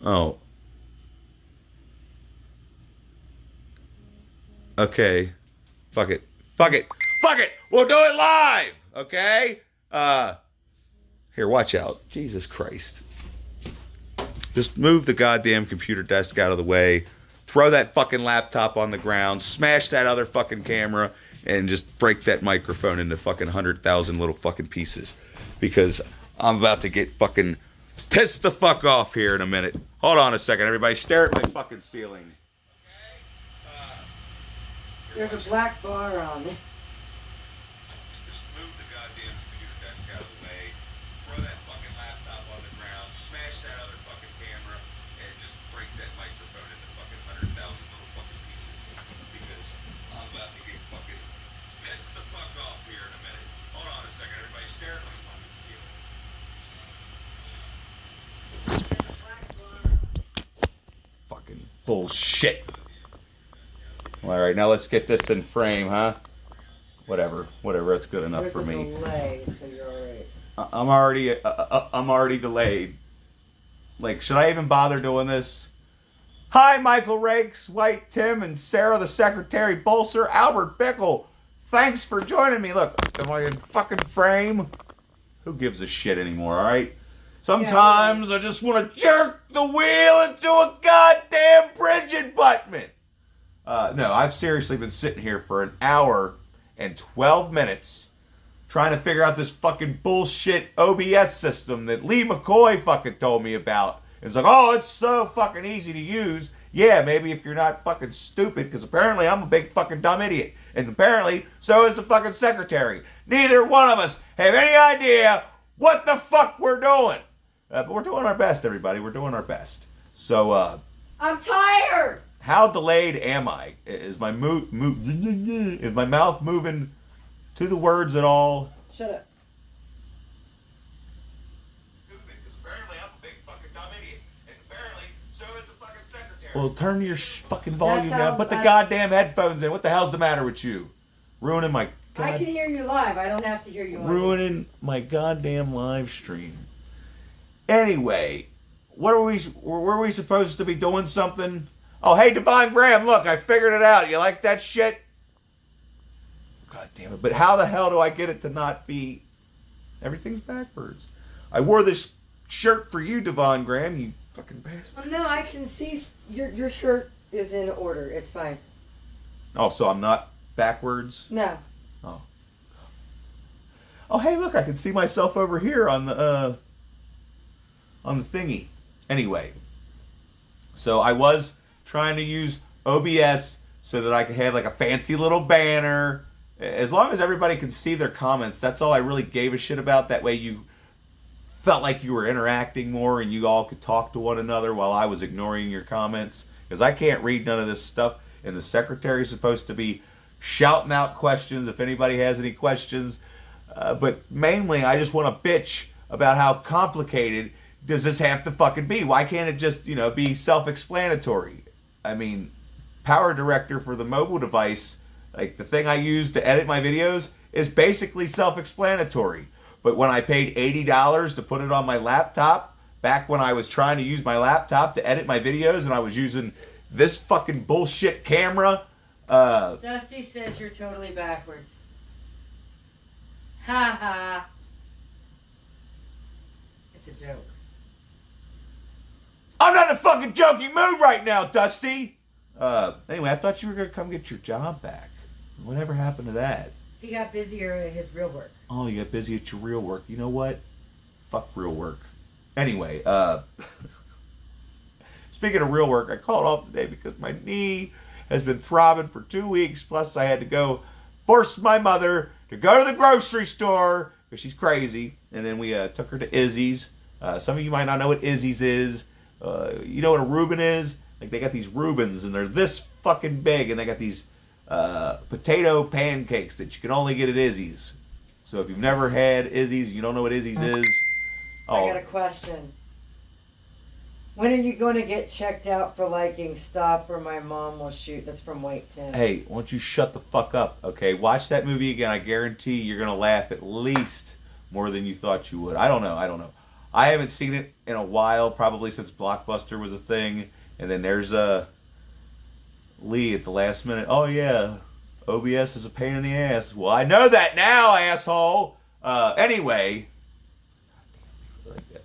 Oh. Okay. Fuck it. Fuck it. Fuck it. We'll do it live. Okay? Here, watch out. Jesus Christ. Just move the goddamn computer desk out of the way. Throw that fucking laptop on the ground. Smash that other fucking camera. And just break that microphone into fucking 100,000 little fucking pieces. Because I'm about to get fucking pissed the fuck off here in a minute. Hold on a second, everybody. Stare at my fucking ceiling. There's a black bar on it. Just move the goddamn computer desk out of the way. Throw that fucking laptop on the ground. Smash that other fucking camera. And just break that microphone into fucking 100,000 little fucking pieces. Because I'm about to get fucking pissed the fuck off here in a minute. Hold on a second, everybody. Stare at my fucking ceiling. Fucking bullshit. All right, now let's get this in frame, huh? Whatever, that's good enough for me. Delay, so you're all right. I'm already delayed. Like, should I even bother doing this? Hi, Michael Rakes, White Tim, and Sarah the Secretary, Bolser, Albert Bickle. Thanks for joining me. Look, am I in fucking frame? Who gives a shit anymore, all right? Sometimes I just want to jerk the wheel into a goddamn Bridget Buttman. No, I've seriously been sitting here for an hour and 12 minutes trying to figure out this fucking bullshit OBS system that Lee McCoy fucking told me about. It's like, oh, it's so fucking easy to use. Yeah, maybe if you're not fucking stupid, because apparently I'm a big fucking dumb idiot. And apparently, so is the fucking secretary. Neither one of us have any idea what the fuck we're doing. But we're doing our best, everybody. We're doing our best. So, I'm tired! how delayed am I? Is my is my mouth moving to the words at all? Shut up. Stupid, because apparently I'm a big fucking dumb idiot, and apparently so is the fucking secretary. Well, turn your fucking volume down. Put the goddamn headphones in. What the hell's the matter with you? Ruining my. I can hear you live. I don't have to hear you. Ruining my goddamn live stream. Anyway, were we supposed to be doing something? Oh, hey, Divine Graham, look, I figured it out. You like that shit? God damn it. But how the hell do I get it to not be... Everything's backwards. I wore this shirt for you, Divine Graham, you fucking bastard. No, I can see your shirt is in order. It's fine. Oh, so I'm not backwards? No. Oh. Oh, hey, look, I can see myself over here on the thingy. Anyway. So I was trying to use OBS so that I could have like a fancy little banner. As long as everybody can see their comments, that's all I really gave a shit about. That way you felt like you were interacting more and you all could talk to one another while I was ignoring your comments. Because I can't read none of this stuff. And the secretary's supposed to be shouting out questions if anybody has any questions. But mainly I just want to bitch about how complicated does this have to fucking be. Why can't it just, be self-explanatory? I mean, Power Director for the mobile device, like the thing I use to edit my videos, is basically self-explanatory. But when I paid $80 to put it on my laptop, back when I was trying to use my laptop to edit my videos and I was using this fucking bullshit camera. Dusty says you're totally backwards. Ha ha. It's a joke. I'm not in a fucking jokey mood right now, Dusty. Anyway, I thought you were going to come get your job back. Whatever happened to that? He got busier at his real work. Oh, you got busy at your real work. You know what? Fuck real work. Anyway, speaking of real work, I called off today because my knee has been throbbing for 2 weeks. Plus, I had to go force my mother to go to the grocery store because she's crazy. And then we took her to Izzy's. Some of you might not know what Izzy's is. You know what a Reuben is? Like, they got these Reubens, and they're this fucking big, and they got these potato pancakes that you can only get at Izzy's. So if you've never had Izzy's, you don't know what Izzy's is. I got a question. When are you going to get checked out for liking Stop or My Mom Will Shoot? That's from White Tim. Hey, why don't you shut the fuck up, okay? Watch that movie again. I guarantee you're going to laugh at least more than you thought you would. I don't know. I haven't seen it in a while, probably since Blockbuster was a thing. And then there's Lee at the last minute. Oh yeah, OBS is a pain in the ass. Well, I know that now, asshole. Anyway,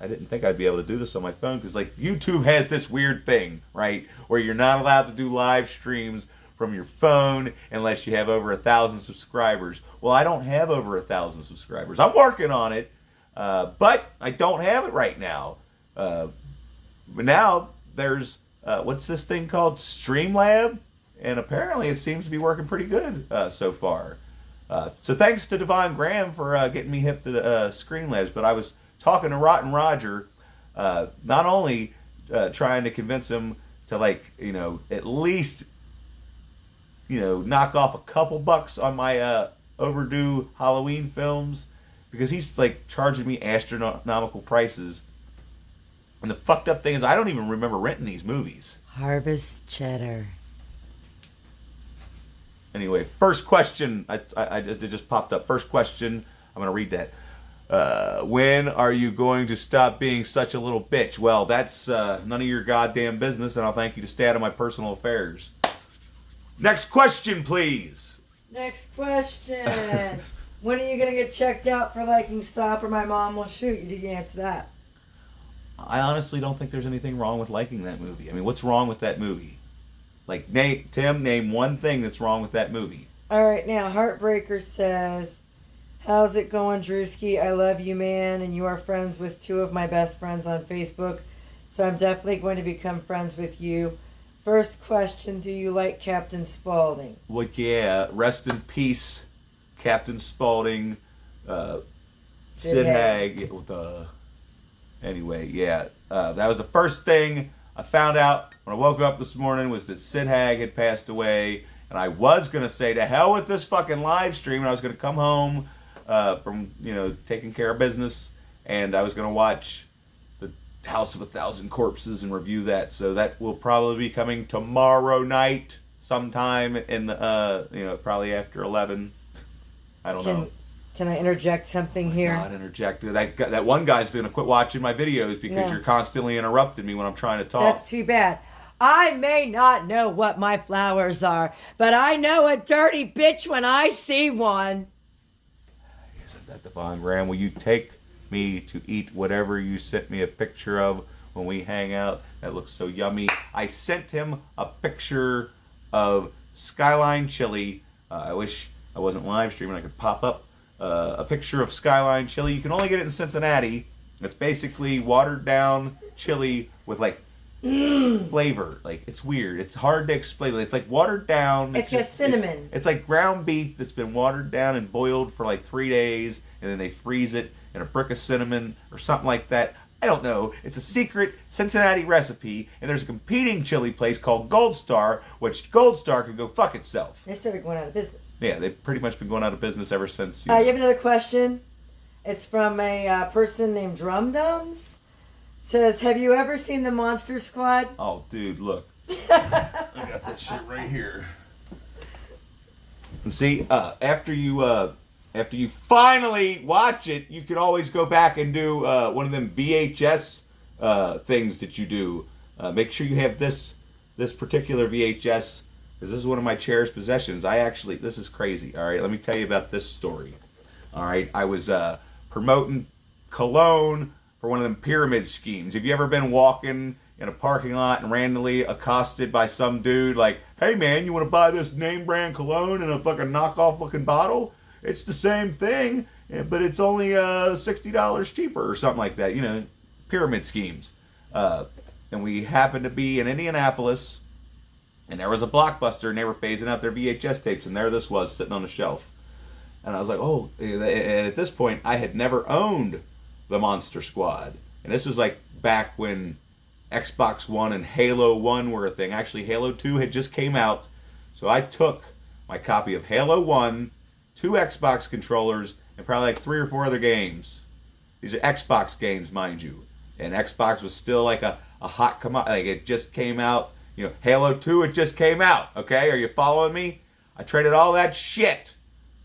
I didn't think I'd be able to do this on my phone because like YouTube has this weird thing, right, where you're not allowed to do live streams from your phone unless you have over 1,000 subscribers. Well, I don't have over 1,000 subscribers. I'm working on it, but I don't have it right now. But now there's what's this thing called? Streamlab, and apparently it seems to be working pretty good so far. So thanks to Devon Graham for getting me hip to Streamlabs. But I was talking to Rotten Roger, not only trying to convince him to at least knock off a couple bucks on my overdue Halloween films, because he's like charging me astronomical prices. And the fucked up thing is I don't even remember renting these movies. Harvest cheddar. Anyway, first question. It just popped up. First question. I'm gonna read that. When are you going to stop being such a little bitch? Well, that's none of your goddamn business, and I'll thank you to stay out of my personal affairs. Next question, please. Next question. When are you going to get checked out for liking Stop or My Mom Will Shoot? Did you answer that? I honestly don't think there's anything wrong with liking that movie. I mean, what's wrong with that movie? Like, Tim, name one thing that's wrong with that movie. All right, now, Heartbreaker says, how's it going, Drewski? I love you, man, and you are friends with two of my best friends on Facebook, so I'm definitely going to become friends with you. First question, do you like Captain Spaulding? Well, yeah. Rest in peace, Captain Spaulding. Sid Haig. Anyway, yeah. That was the first thing I found out when I woke up this morning, was that Sid Haig had passed away. And I was going to say, to hell with this fucking live stream. And I was going to come home from, taking care of business. And I was going to watch House of 1,000 Corpses and review that. So that will probably be coming tomorrow night, sometime in the probably after 11. I don't know. Can I interject something here? God, interject. That one guy's going to quit watching my videos because you're constantly interrupting me when I'm trying to talk. That's too bad. I may not know what my flowers are, but I know a dirty bitch when I see one. Isn't that Devon Graham? Will you take me to eat whatever you sent me a picture of when we hang out? That looks so yummy. I sent him a picture of Skyline Chili. I wish I wasn't live streaming. I could pop up a picture of Skyline Chili. You can only get it in Cincinnati. It's basically watered down chili with flavor. Like, it's weird. It's hard to explain. It's like watered down. It's just cinnamon. It's like ground beef that's been watered down and boiled for 3 days, and then they freeze it in a brick of cinnamon or something like that. I don't know. It's a secret Cincinnati recipe, and there's a competing chili place called Gold Star, which Gold Star could go fuck itself. They started going out of business. Yeah, they've pretty much been going out of business ever since. You have another question? It's from a person named Drum Dums. Says, have you ever seen the Monster Squad? Oh, dude, look. I got that shit right here. And see, after you finally watch it, you can always go back and do one of them VHS things that you do. Make sure you have this particular VHS, because this is one of my cherished possessions. This is crazy. All right, let me tell you about this story. All right, I was promoting cologne for one of them pyramid schemes. Have you ever been walking in a parking lot and randomly accosted by some dude like, hey man, you want to buy this name brand cologne in a fucking knockoff looking bottle? It's the same thing, but it's only $60 cheaper or something like that. Pyramid schemes. And we happened to be in Indianapolis, and there was a Blockbuster, and they were phasing out their VHS tapes, and there this was sitting on the shelf. And I was like, oh, and at this point, I had never owned the Monster Squad. And this was back when Xbox One and Halo 1 were a thing. Actually, Halo 2 had just came out. So I took my copy of Halo 1, 2 Xbox controllers, and probably 3 or 4 other games. These are Xbox games, mind you. And Xbox was still a hot commodity. It just came out. Halo 2, it just came out. Okay, are you following me? I traded all that shit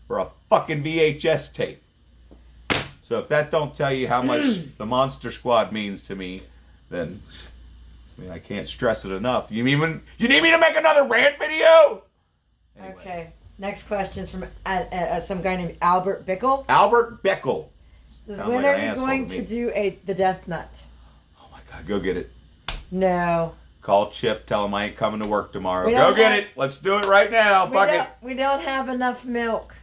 for a fucking VHS tape. So if that don't tell you how much the Monster Squad means to me, then I mean I can't stress it enough. You need me to make another rant video? Anyway. Okay. Next question is from some guy named Albert Bickle. Albert Bickle. Says, when are you going to do the Death Nut? Oh my God, go get it. No. Call Chip, tell him I ain't coming to work tomorrow. Go get it. Let's do it right now. Fuck it. We don't have enough milk.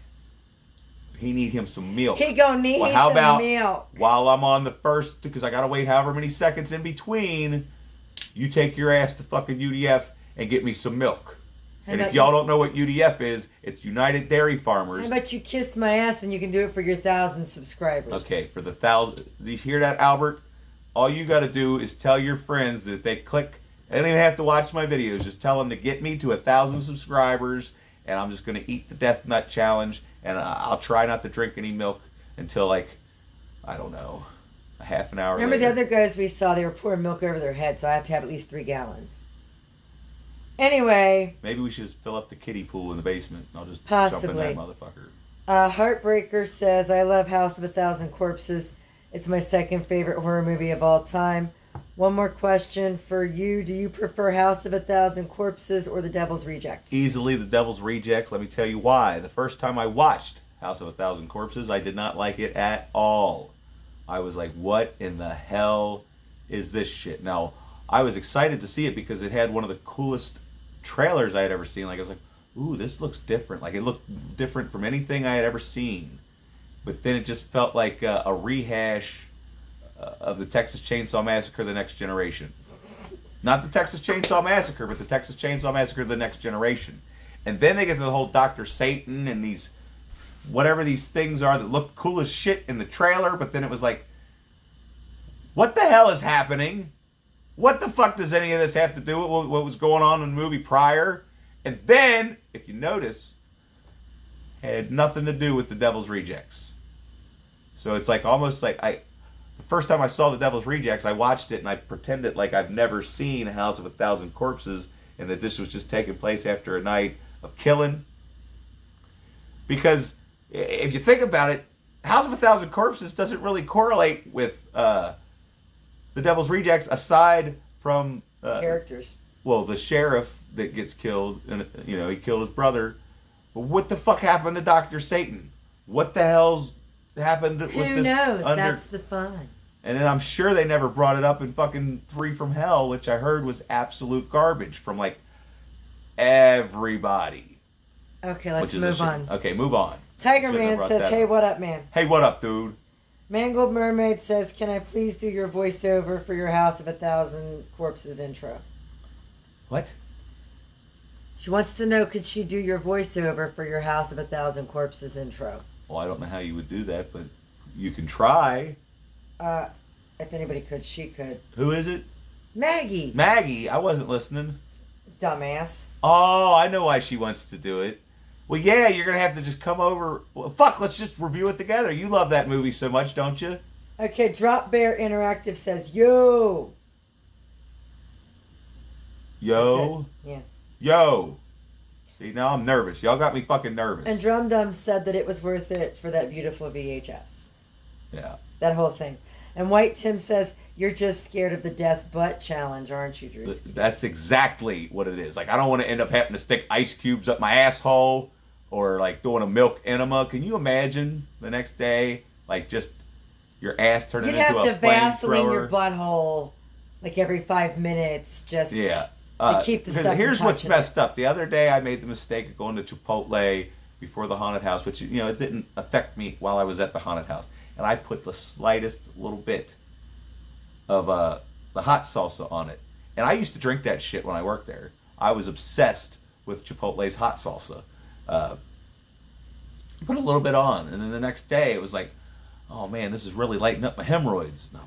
He need him some milk. He gonna need some milk. While I'm on the first, because I gotta wait however many seconds in between, you take your ass to fucking UDF and get me some milk. And if y'all don't know what UDF is, it's United Dairy Farmers. How about you kiss my ass and you can do it for your 1,000 subscribers? Okay, for the 1,000. You hear that, Albert? All you got to do is tell your friends that if they click, they don't even have to watch my videos. Just tell them to get me to 1,000 subscribers, and I'm just going to eat the Death Nut Challenge, and I'll try not to drink any milk until, like, I don't know, a half an hour Remember later. the other guys we saw, they were pouring milk over their head, so I have to have at least 3 gallons. Anyway. Maybe we should just fill up the kiddie pool in the basement. I'll just possibly jump in that motherfucker. Heartbreaker says, I love House of 1,000 Corpses. It's my second favorite horror movie of all time. One more question for you. Do you prefer House of 1,000 Corpses or The Devil's Rejects? Easily The Devil's Rejects. Let me tell you why. The first time I watched House of 1,000 Corpses, I did not like it at all. I was like, what in the hell is this shit? Now, I was excited to see it because it had one of the coolest trailers I had ever seen. Like, I was like, ooh, this looks different. Like, it looked different from anything I had ever seen. But then it just felt like a rehash of the Texas Chainsaw Massacre: The Next Generation. Not the Texas Chainsaw Massacre, but the Texas Chainsaw Massacre: The Next Generation. And then they get to the whole Dr. Satan and these, whatever these things are that look cool as shit in the trailer, but then it was like, what the hell is happening? What the fuck does any of this have to do with what was going on in the movie prior? And then, if you notice, had nothing to do with The Devil's Rejects. So it's like almost like the first time I saw The Devil's Rejects, I watched it and I pretended like I've never seen House of 1,000 Corpses and that this was just taking place after a night of killing. Because if you think about it, House of 1,000 Corpses doesn't really correlate with The Devil's Rejects aside from characters. Well, the sheriff that gets killed, and he killed his brother. But what the fuck happened to Dr. Satan? What the hell's happened with this? Who knows? That's the fun. And then I'm sure they never brought it up in fucking 3 from Hell, which I heard was absolute garbage from like everybody. Okay, let's move on. Okay, move on. Tiger Man says, hey, what up, man? Hey, what up, dude? Mangled Mermaid says, can I please do your voiceover for your House of 1,000 Corpses intro? What? She wants to know, could she do your voiceover for your House of 1,000 Corpses intro? Well, I don't know how you would do that, but you can try. If anybody could, she could. Who is it? Maggie. Maggie? I wasn't listening. Dumbass. Oh, I know why she wants to do it. Well, yeah, you're going to have to just come over. Well, fuck, let's just review it together. You love that movie so much, don't you? Okay, Drop Bear Interactive says, yo. Yo? Yeah. Yo. See, now I'm nervous. Y'all got me fucking nervous. And Drum Dum said that it was worth it for that beautiful VHS. Yeah. That whole thing. And White Tim says, you're just scared of the death butt challenge, aren't you, Drewski? That's exactly what it is. Like, I don't want to end up having to stick ice cubes up my asshole or, like, doing a milk enema. Can you imagine the next day, like, just your ass turning into a flamethrower? You'd have to Vaseline your butthole, like, every 5 minutes just to keep the stuff Here's what's messed up. The other day, I made the mistake of going to Chipotle before the haunted house, which, it didn't affect me while I was at the haunted house. And I put the slightest little bit of the hot salsa on it. And I used to drink that shit when I worked there. I was obsessed with Chipotle's hot salsa. Put a little bit on. And then the next day, it was like, oh man, this is really lighting up my hemorrhoids. No,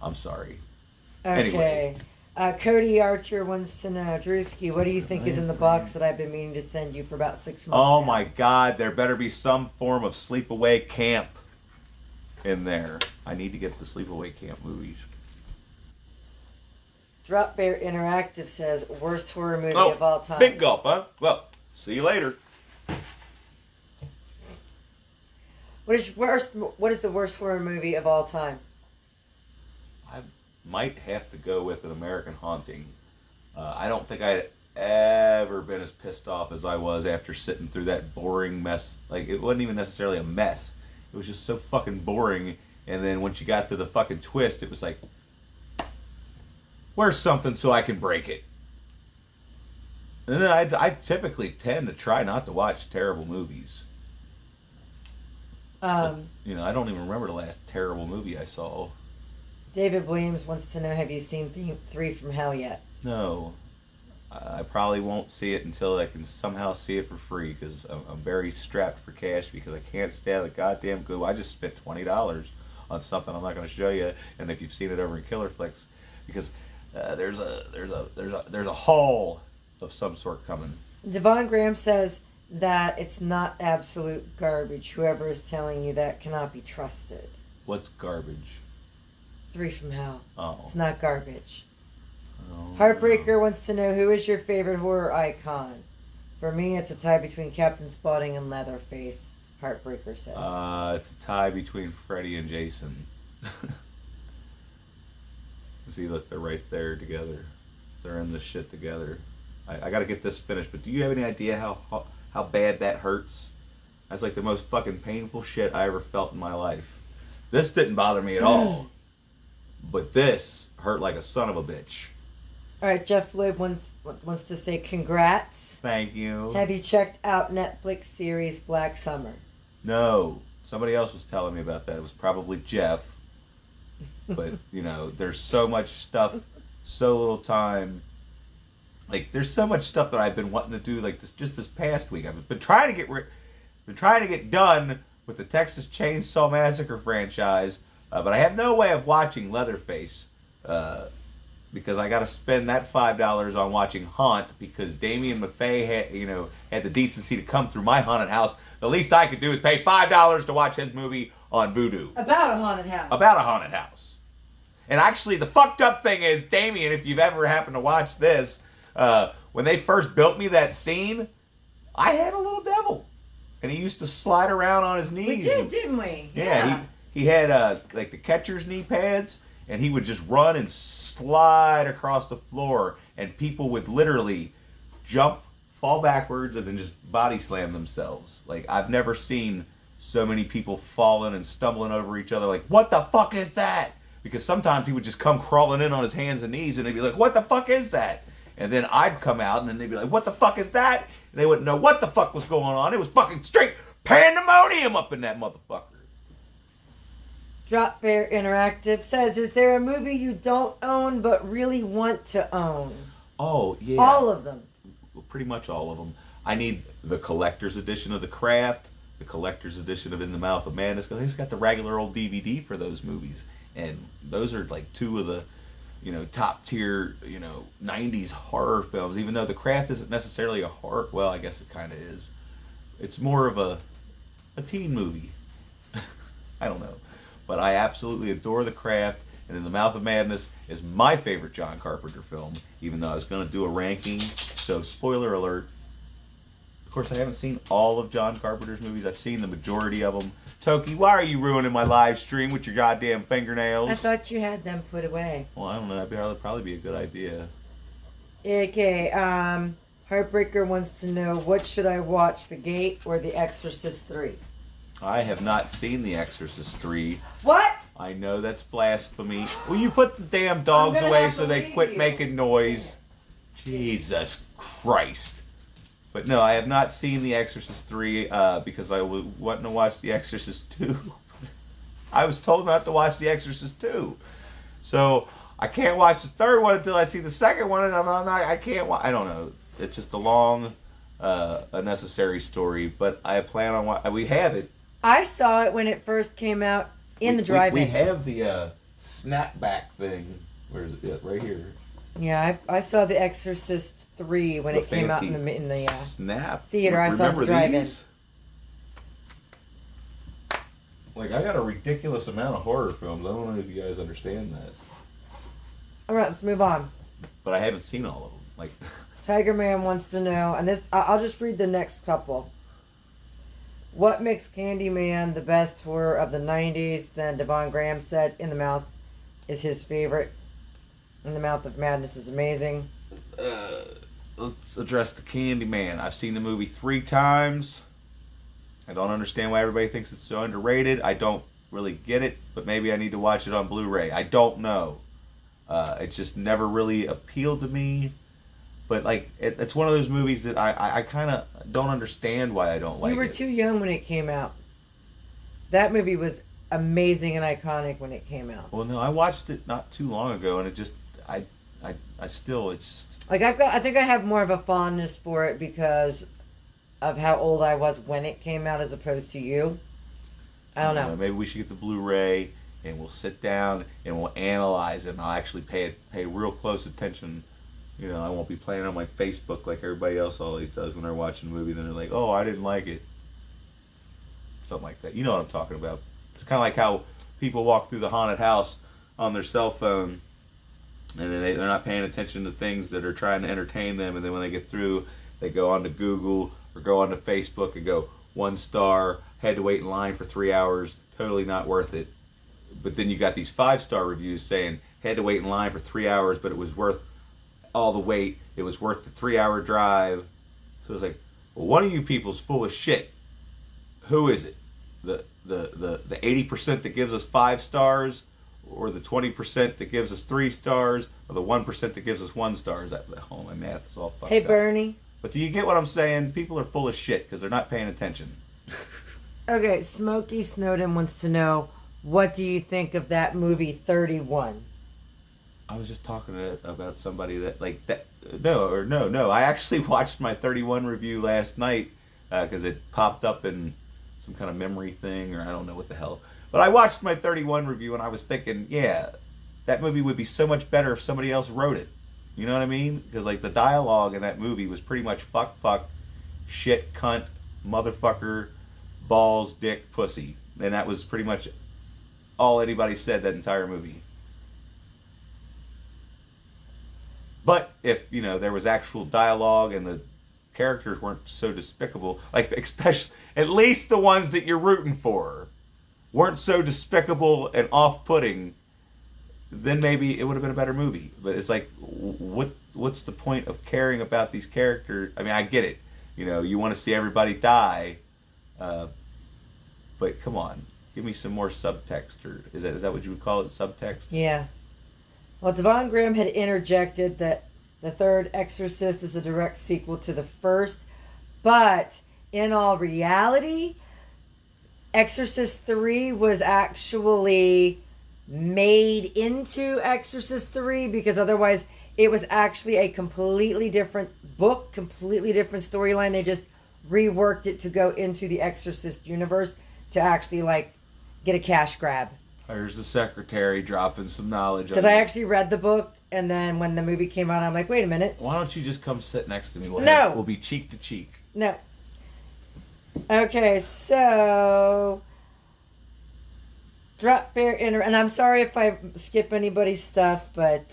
I'm sorry. Okay. Anyway. Cody Archer wants to know, Drewski, what do you think is in the box that I've been meaning to send you for about 6 months Oh now? my God, there better be some form of sleepaway camp in there. I need to get the sleepaway camp movies. Drop Bear Interactive says, worst horror movie of all time. Big gulp, huh? Well, see you later. What is the worst horror movie of all time? I might have to go with An American Haunting. I don't think I'd ever been as pissed off as I was after sitting through that boring mess. Like, it wasn't even necessarily a mess. It was just so fucking boring. And then once you got to the fucking twist, it was like, where's something so I can break it? And then I typically tend to try not to watch terrible movies. But, you know, I don't even remember the last terrible movie I saw. David Williams wants to know, have you seen Three from Hell yet? No. I probably won't see it until I can somehow see it for free, because I'm very strapped for cash, because I can't stand the goddamn Google. I just spent $20 on something I'm not going to show you, and if you've seen it over in Killer Flicks, because there's a haul of some sort coming. Devon Graham says that it's not absolute garbage. Whoever is telling you that cannot be trusted. What's garbage? Three from Hell. Oh. It's not garbage. Oh, Heartbreaker no. wants to know, who is your favorite horror icon? For me, it's a tie between Captain Spaulding and Leatherface. Heartbreaker says. It's a tie between Freddy and Jason. See, look, they're right there together. They're in this shit together. I got to get this finished, but do you have any idea how bad that hurts? That's like the most fucking painful shit I ever felt in my life. This didn't bother me at all, but this hurt like a son of a bitch. All right, Jeff Libb wants to say congrats. Thank you. Have you checked out Netflix series Black Summer? No. Somebody else was telling me about that. It was probably Jeff. But, you know, there's so much stuff, so little time. Like, there's so much stuff that I've been wanting to do, like, this past week. I've been trying to get done with the Texas Chainsaw Massacre franchise, but I have no way of watching Leatherface, because I got to spend that $5 on watching Haunt, because Damien Maffei had the decency to come through my haunted house. The least I could do is pay $5 to watch his movie on Vudu. About a haunted house. About a haunted house. And actually, the fucked up thing is, Damien, if you've ever happened to watch this, when they first built me that scene, I had a little devil. And he used to slide around on his knees. We did, didn't we? Yeah, he had like the catcher's knee pads, and he would just run and slide across the floor, and people would literally jump, fall backwards, and then just body slam themselves. Like, I've never seen so many people falling and stumbling over each other. Like, what the fuck is that? Because sometimes he would just come crawling in on his hands and knees, and they'd be like, what the fuck is that? And then I'd come out, and then they'd be like, what the fuck is that? And they wouldn't know what the fuck was going on. It was fucking straight pandemonium up in that motherfucker. Drop Bear Interactive says, is there a movie you don't own but really want to own? Oh, yeah. All of them. Pretty much all of them. I need the collector's edition of The Craft, the collector's edition of In the Mouth of Madness, because he's got the regular old DVD for those movies. And those are like two of the, top tier, 90s horror films, even though The Craft isn't necessarily a horror. Well, I guess it kind of is. It's more of a teen movie. I don't know. But I absolutely adore The Craft, and In the Mouth of Madness is my favorite John Carpenter film, even though I was going to do a ranking. So, spoiler alert. Of course, I haven't seen all of John Carpenter's movies. I've seen the majority of them. Toki, why are you ruining my live stream with your goddamn fingernails? I thought you had them put away. Well, I don't know. That'd probably be a good idea. Okay, Heartbreaker wants to know, what should I watch, The Gate or The Exorcist 3? I have not seen The Exorcist 3. What? I know that's blasphemy. Will you put the damn dogs away so they quit making noise? Jesus Christ. But no, I have not seen The Exorcist 3 because I was wanting to watch The Exorcist 2. I was told not to watch The Exorcist 2. So I can't watch the third one until I see the second one, and I can't watch. I don't know. It's just a long, unnecessary story, but I plan on we have it. I saw it when it first came out in the drive-in. We have the snapback thing. Where is it? Right here. Yeah, I saw The Exorcist 3 when it came out in the snap theater. I saw it in the drive-in. Like, I got a ridiculous amount of horror films. I don't know if you guys understand that. All right, let's move on. But I haven't seen all of them. Like, Tiger Man wants to know, and this I'll just read the next couple. What makes Candyman the best horror of the 90s? Then Devon Graham said, In the Mouth is his favorite. In the Mouth of Madness is amazing. Let's address the Candyman. I've seen the movie 3 times. I don't understand why everybody thinks it's so underrated. I don't really get it, but maybe I need to watch it on Blu-ray. I don't know. It just never really appealed to me. But like, it's one of those movies that I kind of don't understand why I don't like it. You were too young when it came out. That movie was amazing and iconic when it came out. Well, no, I watched it not too long ago, and it just, I still, it's just... Like, I think I have more of a fondness for it because of how old I was when it came out as opposed to you. I don't know. Maybe we should get the Blu-ray, and we'll sit down, and we'll analyze it, and I'll actually pay real close attention. You know, I won't be playing on my Facebook like everybody else always does when they're watching a movie. Then they're like, oh, I didn't like it. Something like that. You know what I'm talking about. It's kind of like how people walk through the haunted house on their cell phone, and then they're not paying attention to things that are trying to entertain them. And then when they get through, they go onto Google or go onto Facebook and go, 1 star, had to wait in line for 3 hours, totally not worth it. But then you got these 5-star reviews saying, had to wait in line for 3 hours, but it was worth all the wait. It was worth the 3-hour drive. So it's like, well, one of you people's full of shit. Who is it? The 80% that gives us 5 stars, or the 20% that gives us 3 stars, or the 1% that gives us 1 star? Is that, oh, my math is all fucked Hey, up. Bernie. But do you get what I'm saying? People are full of shit because they're not paying attention. Okay, Smokey Snowden wants to know, what do you think of that movie 31? I was just talking about somebody that, like, that. No. I actually watched my 31 review last night because it popped up in some kind of memory thing, or I don't know what the hell. But I watched my 31 review and I was thinking, yeah, that movie would be so much better if somebody else wrote it. You know what I mean? Because, like, the dialogue in that movie was pretty much fuck, shit, cunt, motherfucker, balls, dick, pussy. And that was pretty much all anybody said that entire movie. But if, you know, there was actual dialogue and the characters weren't so despicable, like, especially, at least the ones that you're rooting for weren't so despicable and off-putting, then maybe it would have been a better movie. But it's like, what's the point of caring about these characters? I mean, I get it. You know, you want to see everybody die, but come on, give me some more subtext, or is that what you would call it, subtext? Yeah. Well, Devon Graham had interjected that the third Exorcist is a direct sequel to the first, but in all reality, Exorcist 3 was actually made into Exorcist 3 because otherwise it was actually a completely different book, completely different storyline. They just reworked it to go into the Exorcist universe to actually, like, get a cash grab. There's the secretary dropping some knowledge. Because I actually read the book, and then when the movie came out, I'm like, wait a minute. Why don't you just come sit next to me? We'll be cheek to cheek. No. Okay, so Drop Bear and I'm sorry if I skip anybody's stuff, but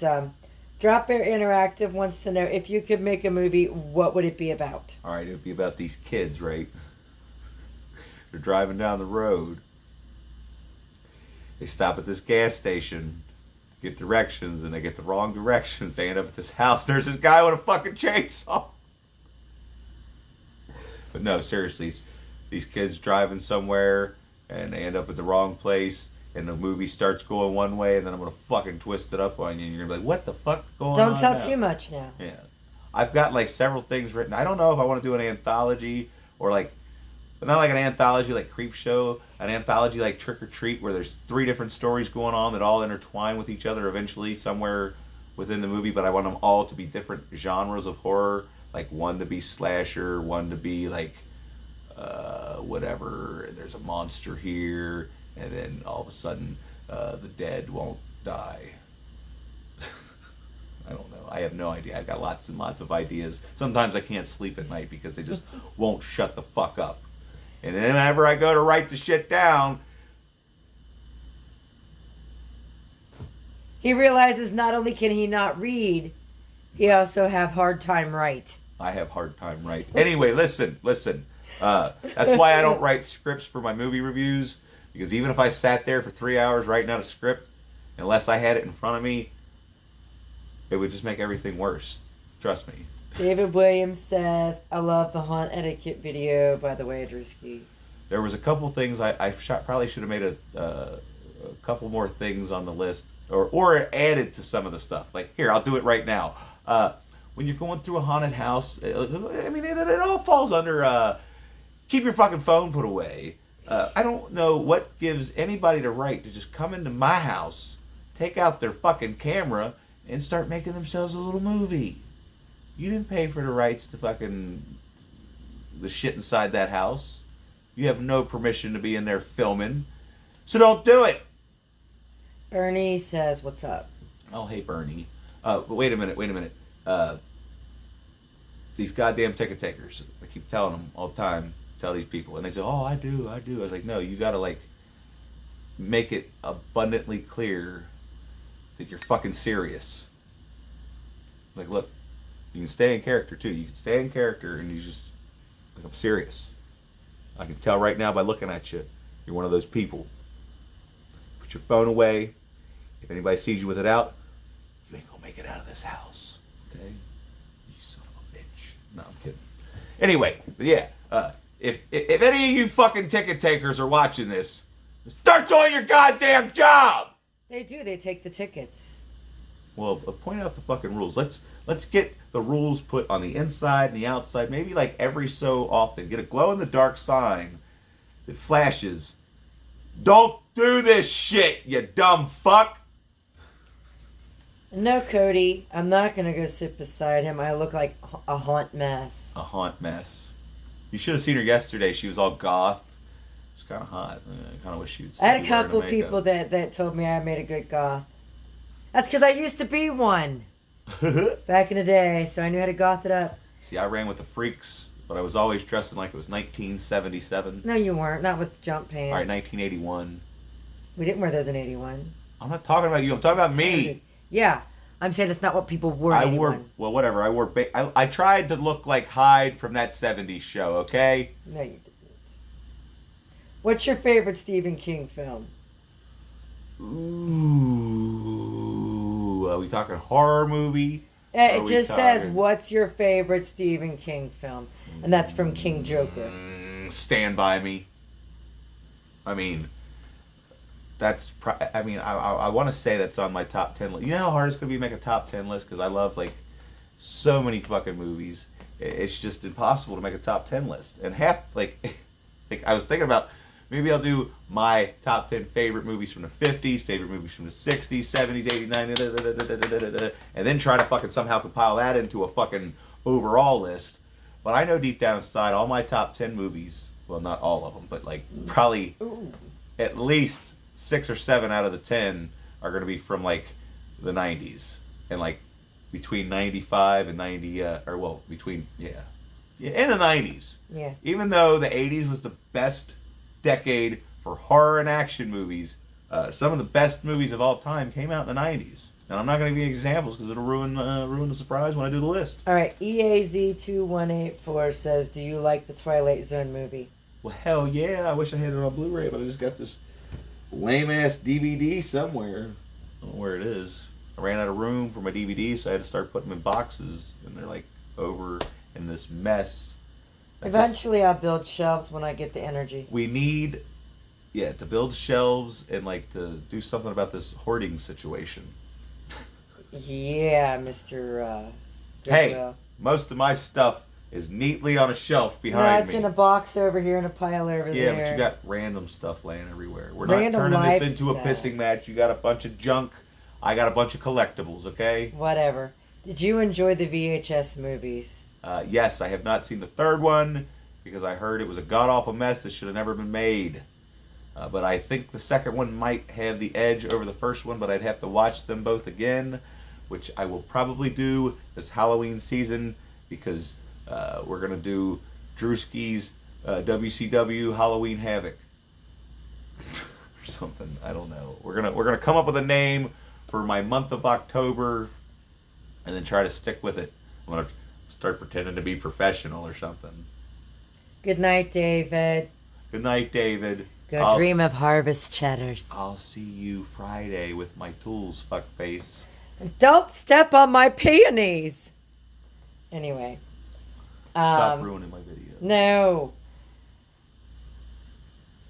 Drop Bear Interactive wants to know, if you could make a movie, what would it be about? All right, it would be about these kids, right? They're driving down the road. They stop at this gas station, get directions, and they get the wrong directions. They end up at this house. There's this guy with a fucking chainsaw. But no, seriously, these kids driving somewhere, and they end up at the wrong place, and the movie starts going one way, and then I'm going to fucking twist it up on you, and you're going to be like, what the fuck going on Don't tell now? too much now. Yeah. I've got, like, several things written. I don't know if I want to do an anthology, or, like, but not like an anthology like Creep Show, an anthology like Trick or Treat, where there's 3 different stories going on that all intertwine with each other eventually somewhere within the movie, but I want them all to be different genres of horror, like one to be slasher, one to be like whatever, there's a monster here, and then all of a sudden the dead won't die. I don't know. I have no idea. I've got lots and lots of ideas. Sometimes I can't sleep at night because they just won't shut the fuck up. And then whenever I go to write the shit down, he realizes not only can he not read, he also have hard time write. I have hard time writing. Anyway, listen. That's why I don't write scripts for my movie reviews, because even if I sat there for 3 hours writing out a script, unless I had it in front of me, it would just make everything worse. Trust me. David Williams says, I love the haunt etiquette video, by the way, Drewski. There was a couple things probably should have made a couple more things on the list, or added to some of the stuff. Like, here, I'll do it right now. When you're going through a haunted house, I mean, it all falls under keep your fucking phone put away. I don't know what gives anybody the right to just come into my house, take out their fucking camera, and start making themselves a little movie. You didn't pay for the rights to fucking the shit inside that house. You have no permission to be in there filming. So don't do it. Bernie says, what's up? Oh, hey, Bernie. But wait a minute. These goddamn ticket takers. I keep telling them all the time. Tell these people. And they say, oh, I do. I was like, no, you got to, like, make it abundantly clear that you're fucking serious. Like, look, you can stay in character, too. You can stay in character and you just, like, I'm serious. I can tell right now by looking at you, you're one of those people. Put your phone away. If anybody sees you with it out, you ain't gonna make it out of this house. Okay? You son of a bitch. No, I'm kidding. Anyway, but yeah, if any of you fucking ticket takers are watching this, start doing your goddamn job! They do. They take the tickets. Well, point out the fucking rules. Let's get the rules put on the inside and the outside. Maybe like every so often. Get a glow-in-the-dark sign that flashes. Don't do this shit, you dumb fuck! No, Cody. I'm not going to go sit beside him. I look like a haunt mess. A haunt mess. You should have seen her yesterday. She was all goth. It's kind of hot. I kind of wish you'd I had a couple people that told me I made a good goth. That's because I used to be one. Back in the day, so I knew how to goth it up. See, I ran with the freaks, but I was always dressing like it was 1977. No, you weren't. Not with jump pants. All right, 1981. We didn't wear those in 81. I'm not talking about you. I'm talking about me. Yeah, I'm saying that's not what people wore in 81. Well, whatever. I tried to look like Hyde from that 70s show, okay? No, you didn't. What's your favorite Stephen King film? Ooh, are we talking horror movie? It just says, what's your favorite Stephen King film? And that's from King Joker. Stand By Me. I mean, I want to say that's on my top 10 list. You know how hard it's going to be to make a top 10 list? Because I love, like, so many fucking movies. It's just impossible to make a top 10 list. And like I was thinking about, maybe I'll do my top 10 favorite movies from the 50s, favorite movies from the 60s, 70s, 80s, 90s, and then try to fucking somehow compile that into a fucking overall list. But I know deep down inside, all my top 10 movies, well, not all of them, but like probably at least 6 or 7 out of the 10 are going to be from like the 90s. And like between 95 and 90, in the 90s. Yeah. Even though the 80s was the best decade for horror and action movies, some of the best movies of all time came out in the 90s. And I'm not going to give you examples because it'll ruin the surprise when I do the list. All right, EAZ2184 says, do you like the Twilight Zone movie? Well, hell yeah. I wish I had it on Blu-ray, but I just got this lame-ass DVD somewhere. I don't know where it is. I ran out of room for my DVDs, so I had to start putting them in boxes, and they're like over in this mess. Eventually I'll build shelves when I get the energy. We need, to build shelves and like to do something about this hoarding situation. Yeah, Mr. Hey, most of my stuff is neatly on a shelf behind me. It's in a box over here and a pile over there. Yeah, but you got random stuff laying everywhere. We're not turning this into a pissing match. You got a bunch of junk. I got a bunch of collectibles, okay? Whatever. Did you enjoy the VHS movies? Yes, I have not seen the third one because I heard it was a god-awful mess that should have never been made. But I think the second one might have the edge over the first one, but I'd have to watch them both again, which I will probably do this Halloween season because we're going to do Drewski's WCW Halloween Havoc. Or something. I don't know. We're gonna come up with a name for my month of October and then try to stick with it. I'm going to start pretending to be professional or something. Good night, David. Good night, David. Go dream of harvest cheddars. I'll see you Friday with my tools, fuckface. And don't step on my peonies. Anyway. Stop ruining my video. No.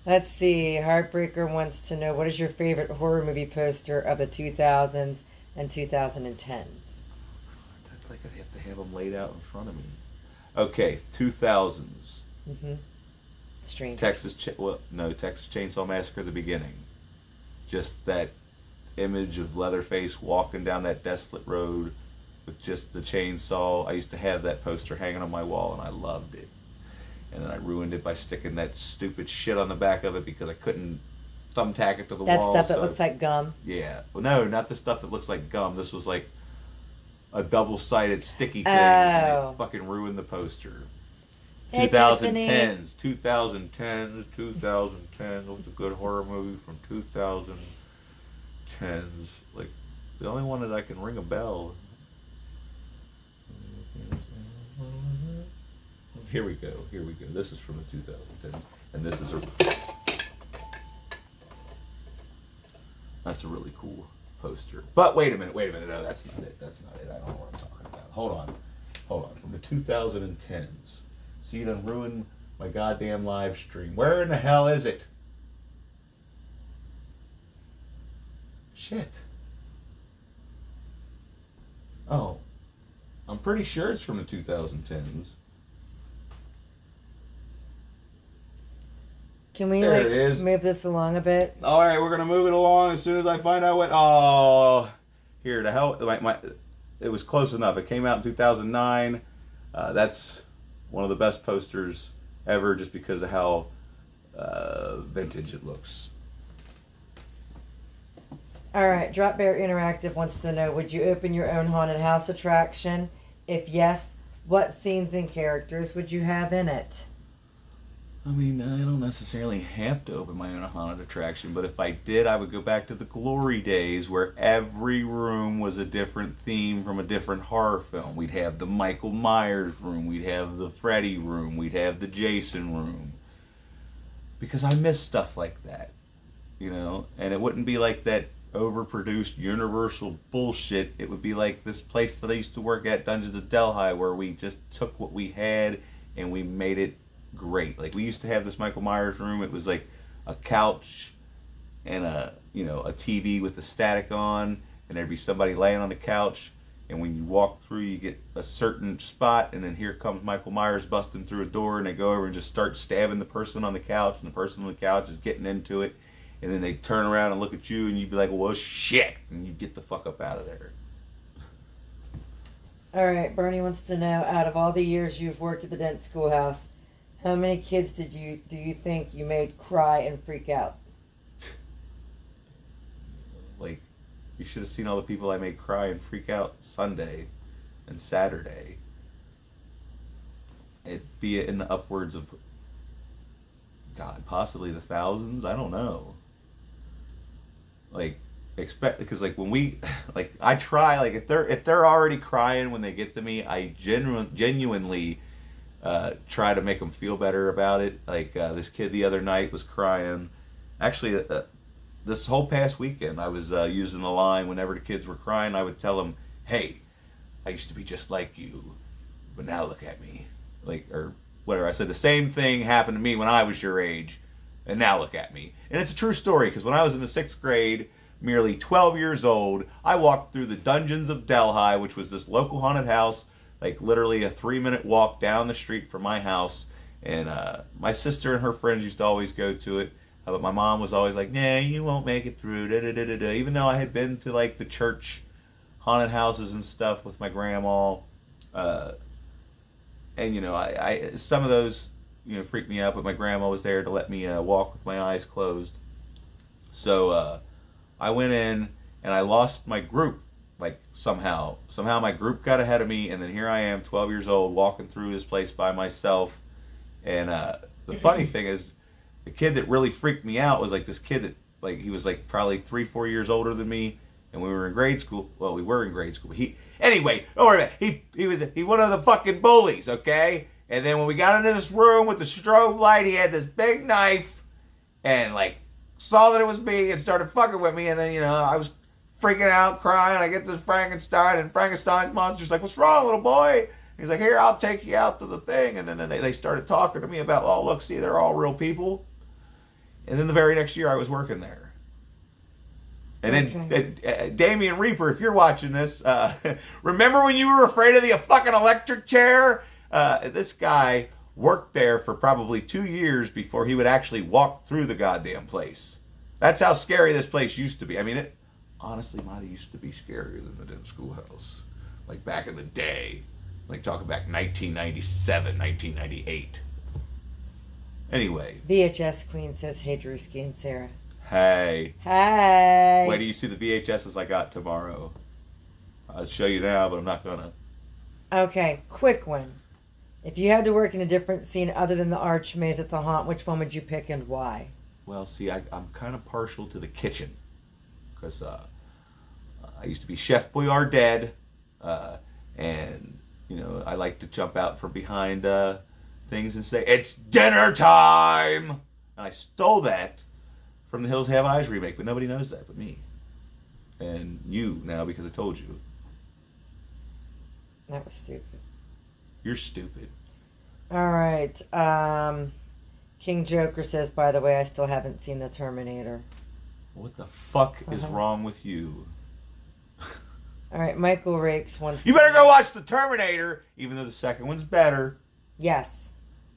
Let's see. Heartbreaker wants to know, what is your favorite horror movie poster of the 2000s and 2010s? That's like I'd have to have them laid out in front of me. Okay, 2000s. Mm-hmm. Strange. Texas Chainsaw Massacre at the beginning. Just that image of Leatherface walking down that desolate road with just the chainsaw. I used to have that poster hanging on my wall, and I loved it. And then I ruined it by sticking that stupid shit on the back of it because I couldn't thumbtack it to the wall. That stuff that looks like gum? Yeah. Well, no, not the stuff that looks like gum. This was like a double-sided sticky thing. Oh. And it fucking ruined the poster. Hey, 2010s. 2010s. What's a good horror movie from 2010s? Like, the only one that I can ring a bell. Here we go. This is from the 2010s, and this is that's a really cool poster. But wait a minute. No, that's not it. I don't know what I'm talking about. Hold on. From the 2010s. See, you done ruined my goddamn live stream. Where in the hell is it? Shit. Oh, I'm pretty sure it's from the 2010s. Can we There it is. move this along a bit? All right, we're gonna move it along as soon as I find out what. Oh, here the hell. It was close enough. It came out in 2009. That's one of the best posters ever, just because of how vintage it looks. All right, Drop Bear Interactive wants to know, would you open your own haunted house attraction? If yes, what scenes and characters would you have in it? I mean, I don't necessarily have to open my own haunted attraction, but if I did, I would go back to the glory days where every room was a different theme from a different horror film. We'd have the Michael Myers room, we'd have the Freddy room, we'd have the Jason room. Because I miss stuff like that, you know? And it wouldn't be like that overproduced Universal bullshit. It would be like this place that I used to work at, Dungeons of Delhi, where we just took what we had and we made it great. Like, we used to have this Michael Myers room. It was like a couch and a TV with the static on, and there'd be somebody laying on the couch, and when you walk through, you get a certain spot, and then here comes Michael Myers busting through a door, and they go over and just start stabbing the person on the couch, and the person on the couch is getting into it, and then they turn around and look at you, and you'd be like, well, shit, and you'd get the fuck up out of there. All right, Bernie wants to know, out of all the years you've worked at the Dent Schoolhouse, how many kids do you think you made cry and freak out? Like, you should have seen all the people I made cry and freak out Sunday and Saturday. It'd be in the upwards of, God, possibly the thousands. I don't know. Like, because like when we, like, I try, like, if they're already crying when they get to me, I genuinely try to make them feel better about it. Like, this kid the other night was crying. Actually, this whole past weekend, I was using the line, whenever the kids were crying, I would tell them, hey, I used to be just like you, but now look at me. Like, or whatever. I said the same thing happened to me when I was your age, and now look at me. And it's a true story, because when I was in the 6th grade, merely 12 years old, I walked through the Dungeons of Delhi, which was this local haunted house, like literally a 3-minute walk down the street from my house. And my sister and her friends used to always go to it. But my mom was always like, nah, you won't make it through, da-da-da-da-da. Even though I had been to like the church haunted houses and stuff with my grandma. And, you know, I some of those, you know, freaked me out, but my grandma was there to let me walk with my eyes closed. So I went in and I lost my group. Like, somehow my group got ahead of me, and then here I am, 12 years old, walking through this place by myself. And the funny thing is, the kid that really freaked me out was like this kid that, like, he was like probably 3-4 years older than me, and we were in grade school. Well, we were in grade school. Anyway, don't worry about it. He was one of the fucking bullies, okay? And then when we got into this room with the strobe light, he had this big knife and like saw that it was me and started fucking with me. And then, I was freaking out, crying. I get to Frankenstein, and Frankenstein's monster's like, "What's wrong, little boy?" He's like, "Here, I'll take you out to the thing." And then they started talking to me about, "Oh, look, see, they're all real people." And then the very next year, I was working there. And then Damian Reaper, if you're watching this, remember when you were afraid of the fucking electric chair? This guy worked there for probably 2 years before he would actually walk through the goddamn place. That's how scary this place used to be. I mean, it honestly might have used to be scarier than the Dent Schoolhouse. Like back in the day. Like talking back 1997, 1998. Anyway. VHS Queen says, "Hey, Drewski and Sarah." Hey. Hey. Wait till you see the VHSs I got tomorrow. I'll show you now, but I'm not gonna. Okay, quick one. If you had to work in a different scene other than the arch maze at the haunt, which one would you pick and why? Well, see, I'm kind of partial to the kitchen. Because I used to be Chef Boyardee. And, I like to jump out from behind things and say, "It's dinner time!" And I stole that from the Hills Have Eyes remake, but nobody knows that but me. And you now, because I told you. That was stupid. You're stupid. All right. King Joker says, "By the way, I still haven't seen the Terminator." What the fuck is wrong with you? All right, Michael Rakes wants You better go watch the Terminator, even though the second one's better. Yes.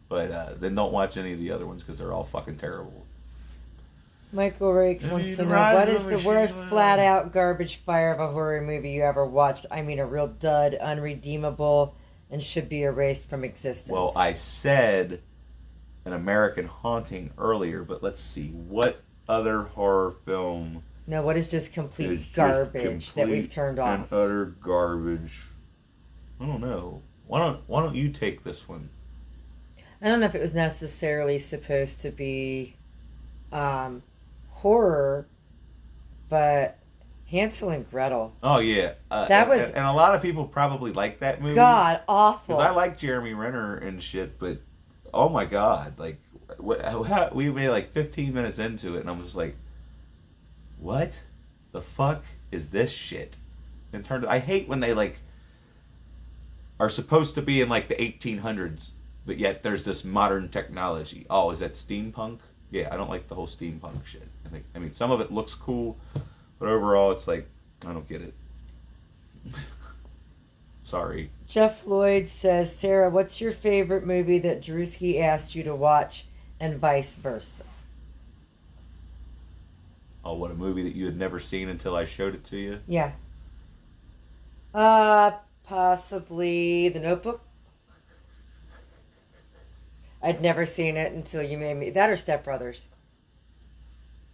But then don't watch any of the other ones because they're all fucking terrible. Michael Rakes wants to know, what is the worst flat-out garbage fire of a horror movie you ever watched? I mean, a real dud, unredeemable, and should be erased from existence. Well, I said An American Haunting earlier, but let's see. What other horror film... No, what is just complete garbage that we've turned off? And utter garbage. I don't know. Why don't you take this one? I don't know if it was necessarily supposed to be horror, but Hansel and Gretel. Oh yeah, that was, and a lot of people probably like that movie. God, awful. Because I like Jeremy Renner and shit, but oh my God, like we made like 15 minutes into it, and I'm just like, what the fuck is this shit? In terms of, I hate when they like are supposed to be in like the 1800s, but yet there's this modern technology. Oh, is that steampunk? Yeah, I don't like the whole steampunk shit. I mean, some of it looks cool, but overall, it's like, I don't get it. Sorry. Jeff Lloyd says, "Sarah, what's your favorite movie that Drewski asked you to watch, and vice versa?" Oh, what, a movie that you had never seen until I showed it to you? Yeah. Possibly The Notebook. I'd never seen it until you made me. That or Step Brothers.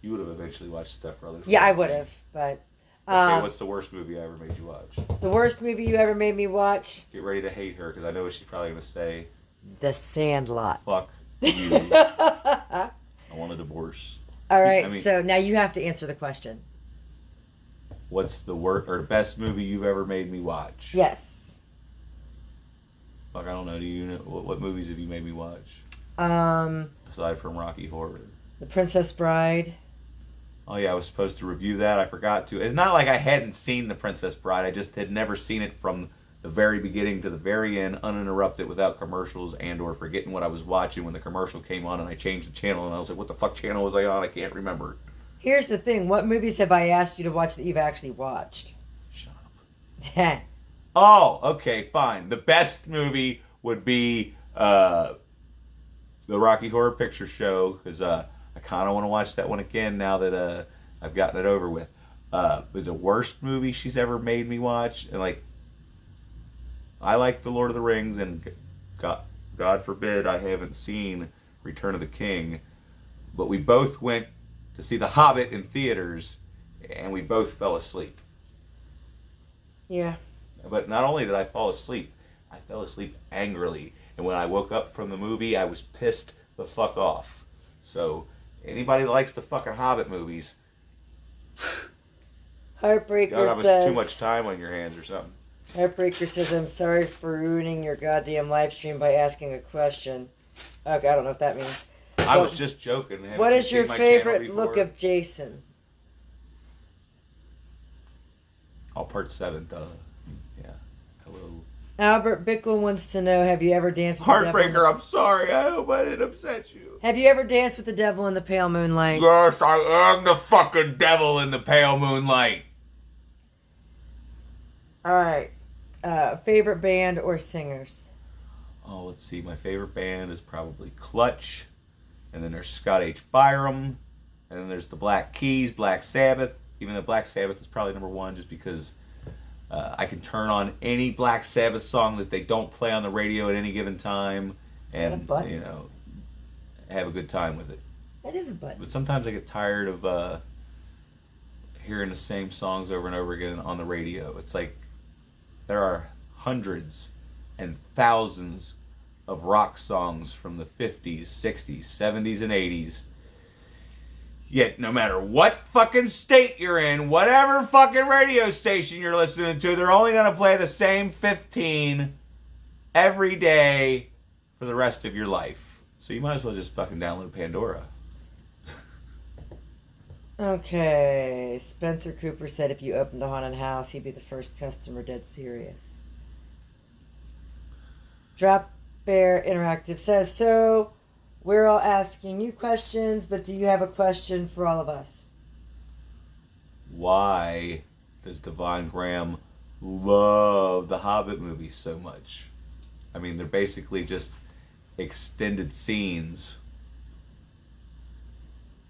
You would have eventually watched Step Brothers. Yeah, I would have, but... okay, what's the worst movie I ever made you watch? The worst movie you ever made me watch? Get ready to hate her, because I know what she's probably going to say. The Sandlot. Fuck you. I want a divorce. All right, so now you have to answer the question. What's the worst or best movie you've ever made me watch? Yes. Fuck, I don't know. Do you know what movies have you made me watch? Aside from Rocky Horror. The Princess Bride. Oh yeah, I was supposed to review that. I forgot to. It's not like I hadn't seen The Princess Bride. I just had never seen it from the very beginning to the very end, uninterrupted, without commercials and or forgetting what I was watching when the commercial came on and I changed the channel and I was like, what the fuck channel was I on? I can't remember. Here's the thing. What movies have I asked you to watch that you've actually watched? Shut up. Oh, okay, fine. The best movie would be the Rocky Horror Picture Show, because I kind of want to watch that one again now that I've gotten it over with. But the worst movie she's ever made me watch, and like, I like The Lord of the Rings, and God forbid I haven't seen Return of the King, but we both went to see The Hobbit in theaters, and we both fell asleep. Yeah. But not only did I fall asleep, I fell asleep angrily. And when I woke up from the movie, I was pissed the fuck off. So, anybody that likes the fucking Hobbit movies... Heartbreaker God, says... too much time on your hands or something. Heartbreaker says, I'm sorry for ruining your goddamn live stream by asking a question. Okay, I don't know what that means. I was just joking. Haven't What you is your seen my channel favorite look before? of Jason? Oh, part 7, duh. Yeah. Hello. Albert Bickle wants to know, have you ever danced with the devil? Heartbreaker, I'm sorry. I hope I didn't upset you. Have you ever danced with the devil in the pale moonlight? Yes, I am the fucking devil in the pale moonlight. Alright. Favorite band or singers? Oh, let's see. My favorite band is probably Clutch. And then there's Scott H. Byram. And then there's the Black Keys, Black Sabbath. Even though Black Sabbath is probably number 1 just because I can turn on any Black Sabbath song that they don't play on the radio at any given time. And, you know, have a good time with it. It is a button. But sometimes I get tired of hearing the same songs over and over again on the radio. It's like there are hundreds and thousands of rock songs from the 50s, 60s, 70s, and 80s. Yet no matter what fucking state you're in, whatever fucking radio station you're listening to, they're only going to play the same 15 every day for the rest of your life. So you might as well just fucking download Pandora. Okay. Spencer Cooper said if you opened a haunted house, he'd be the first customer, dead serious. Drop Bear Interactive says, so we're all asking you questions, but do you have a question for all of us? Why does Devon Graham love the Hobbit movies so much? I mean, they're basically just extended scenes.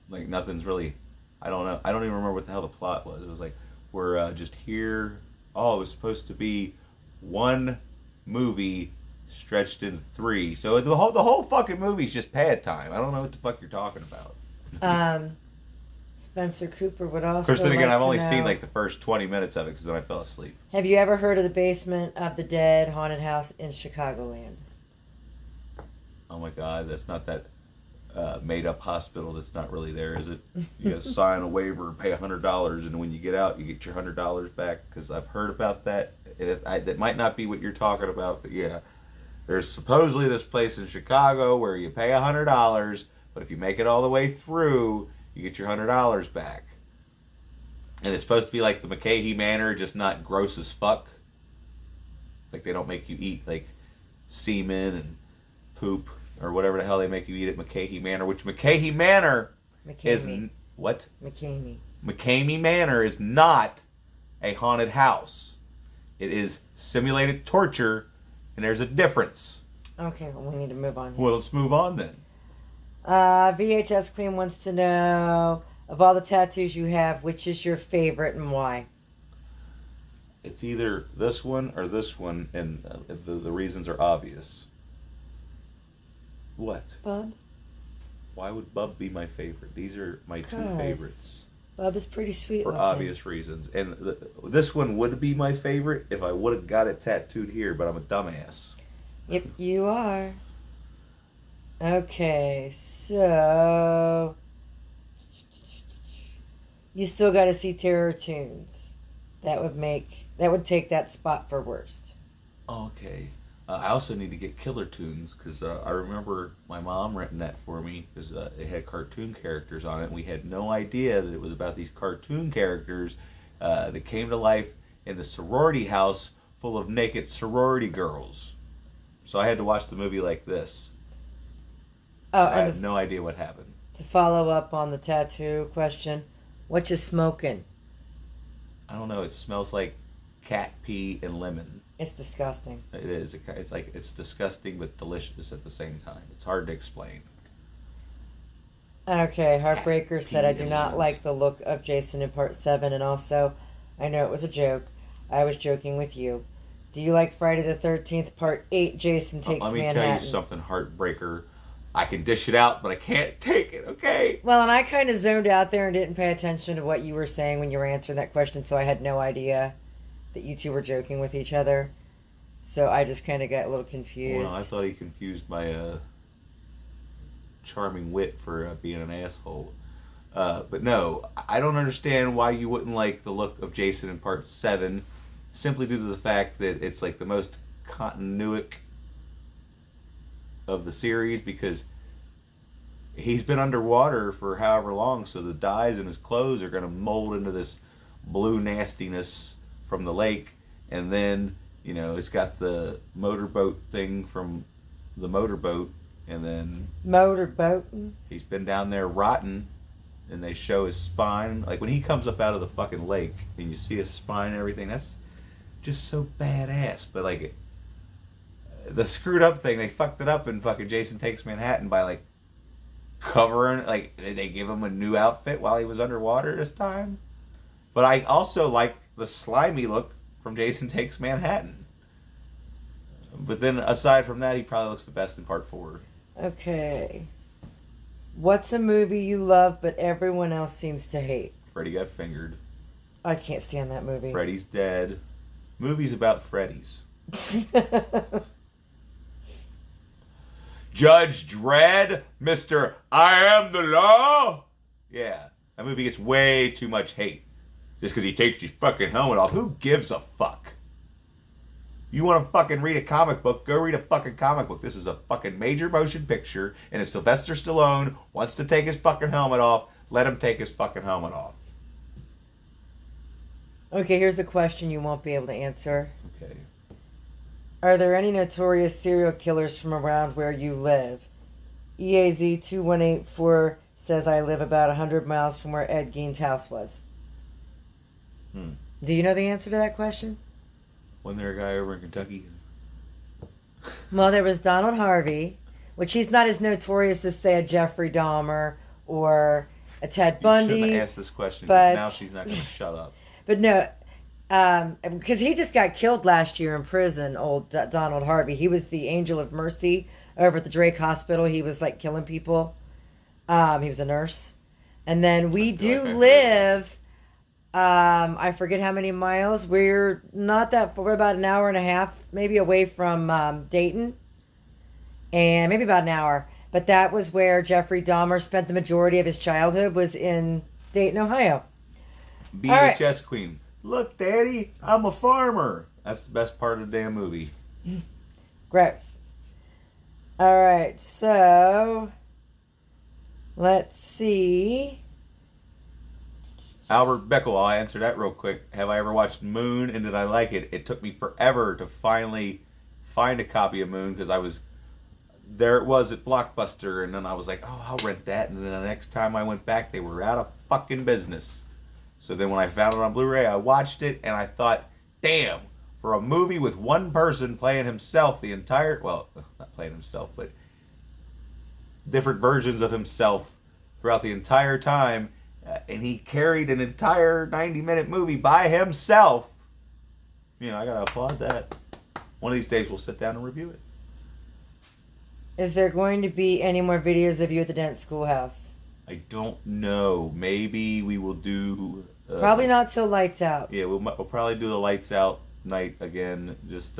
Like, nothing's really... I don't know. I don't even remember what the hell the plot was. It was like, we're just here. Oh, it was supposed to be one movie stretched into 3. So the whole fucking movie's just pad time. I don't know what the fuck you're talking about. Spencer Cooper would also Of course, then again, like I've only to seen know, like the first 20 minutes of it because then I fell asleep. have you ever heard of the Basement of the Dead haunted house in Chicagoland? Oh my God, that's not that made-up hospital that's not really there, is it? You got to sign a waiver and pay $100, and when you get out, you get your $100 back. Because I've heard about that. That might not be what you're talking about, but yeah. There's supposedly this place in Chicago where you pay $100, but if you make it all the way through, you get your $100 back. And it's supposed to be like the McCahey Manor, just not gross as fuck. Like they don't make you eat like semen and poop or whatever the hell they make you eat at McCahey Manor, which McCahey Manor is... What? McCamey. McCamey Manor is not a haunted house. It is simulated torture, and there's a difference. Okay, well, we need to move on here. Well, let's move on then. VHS Queen wants to know, of all the tattoos you have, which is your favorite and why? It's either this one or this one, and the reasons are obvious. What? Bub? Why would Bub be my favorite? These are my two favorites. Bub is pretty sweet for looking. obvious reasons. And this one would be my favorite if I would have got it tattooed here, but I'm a dumbass. Yep, you are. Okay, so... you still got to see Terror Tunes. That would take that spot for worst. Okay. I also need to get Killer Tunes because I remember my mom renting that for me because it had cartoon characters on it. And we had no idea that it was about these cartoon characters that came to life in the sorority house full of naked sorority girls. So I had to watch the movie like this. Oh, I had no idea what happened. To follow up on the tattoo question, what you smoking? I don't know. It smells like cat pee and lemon. It's disgusting. It is. It's disgusting but delicious at the same time. It's hard to explain. Okay, Heartbreaker said, I do not lemons. like the look of Jason in Part 7, and also, I know it was a joke. I was joking with you. Do you like Friday the 13th, Part 8, Jason Takes Let me Manhattan? tell you something, Heartbreaker. I can dish it out, but I can't take it, okay? Well, and I kind of zoned out there and didn't pay attention to what you were saying when you were answering that question, so I had no idea that you two were joking with each other. So I just kind of got a little confused. Well, I thought he confused my charming wit for being an asshole. But no, I don't understand why you wouldn't like the look of Jason in Part 7. simply due to the fact that it's like the most continuic of the series, because he's been underwater for however long, so the dyes in his clothes are going to mold into this blue nastiness from the lake. And then, you know, it's got the motorboat thing from the motorboat, and then motorboating. He's been down there rotting, and they show his spine. Like when he comes up out of the fucking lake and you see his spine and everything, that's just so badass. But like the screwed up thing, they fucked it up in fucking Jason Takes Manhattan by like covering, like they give him a new outfit while he was underwater this time. But I also like the slimy look from Jason Takes Manhattan. But then aside from that, he probably looks the best in part 4. Okay. What's a movie you love but everyone else seems to hate? Freddy Got Fingered. I can't stand that movie. Freddy's dead. Movies about Freddy's. Judge Dredd, Mr. I am the law. Yeah, that movie gets way too much hate. Just because he takes his fucking helmet off. Who gives a fuck? You want to fucking read a comic book, go read a fucking comic book. This is a fucking major motion picture, and if Sylvester Stallone wants to take his fucking helmet off, let him take his fucking helmet off. Okay, here's a question you won't be able to answer. Okay. Are there any notorious serial killers from around where you live? EAZ2184 says I live about 100 miles from where Ed Gein's house was. Do you know the answer to that question? Wasn't there a guy over in Kentucky? Well, there was Donald Harvey, which he's not as notorious as, say, a Jeffrey Dahmer or a Ted Bundy. You shouldn't have asked this question, but because now she's not going to shut up. But no, because he just got killed last year in prison, old Donald Harvey. He was the angel of mercy over at the Drake Hospital. He was, like, killing people. He was a nurse. And then we do live... I forget how many miles. We're not that far. We're about an hour and a half, maybe, away from Dayton. And maybe about an hour. But that was where Jeffrey Dahmer spent the majority of his childhood, was in Dayton, Ohio. VHS right. Queen. Look, Daddy, I'm a farmer. That's the best part of the damn movie. Gross. All right, so let's see. Albert Beckel, I'll answer that real quick. Have I ever watched Moon, and did I like it? It took me forever to finally find a copy of Moon, because there it was at Blockbuster, and then I was like, oh, I'll rent that, and then the next time I went back, they were out of fucking business. So then when I found it on Blu-ray, I watched it, and I thought, damn, for a movie with one person playing himself the entire, well, not playing himself, but different versions of himself throughout the entire time, and he carried an entire 90-minute movie by himself. You know, I gotta applaud that. One of these days we'll sit down and review it. Is there going to be any more videos of you at the Dent Schoolhouse? I don't know. Maybe we will do... probably not till Lights Out. Yeah, we'll probably do the Lights Out night again, just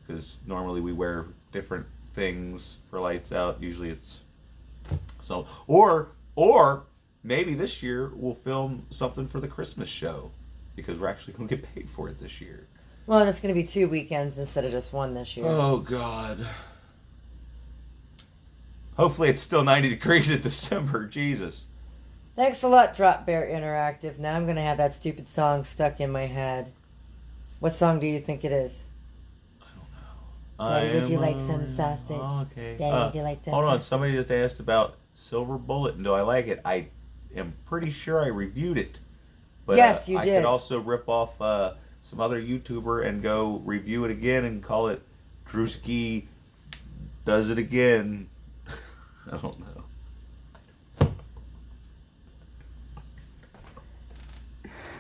because normally we wear different things for Lights Out. Usually it's... So, or maybe this year we'll film something for the Christmas show, because we're actually going to get paid for it this year. Well, it's going to be 2 weekends instead of just one this year. Oh, God. Hopefully it's still 90 degrees in December. Jesus. Thanks a lot, Drop Bear Interactive. Now I'm going to have that stupid song stuck in my head. What song do you think it is? I don't know. Daddy, would you like some sausage? Oh, okay. Daddy, would you like some Hold on. sausage? Somebody just asked about Silver Bullet, and do I like it? I am pretty sure I reviewed it. But, yes, you I did. could also rip off some other YouTuber and go review it again and call it Drewski Does It Again. I don't know.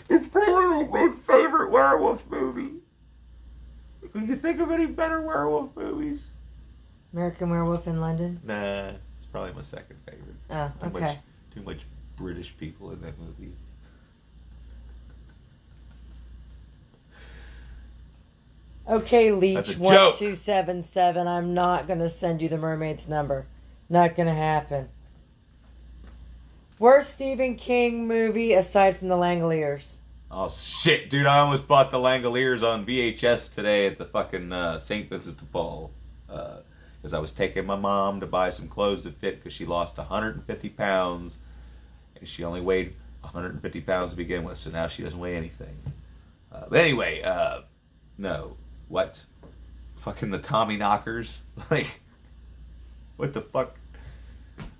It's probably my favorite werewolf movie. Can you think of any better werewolf movies? American Werewolf in London? Nah, it's probably my second favorite. Oh, okay. Too much British people in that movie. Okay, That's Leech a joke. 1277. I'm not going to send you the mermaid's number. Not going to happen. Worst Stephen King movie aside from The Langoliers? Oh shit, dude! I almost bought the Langoliers on VHS today at the fucking St. Vincent de Paul, because I was taking my mom to buy some clothes that fit because she lost 150 pounds, and she only weighed 150 pounds to begin with, so now she doesn't weigh anything. But anyway, no, what? Fucking the Tommy Knockers, like, what the fuck?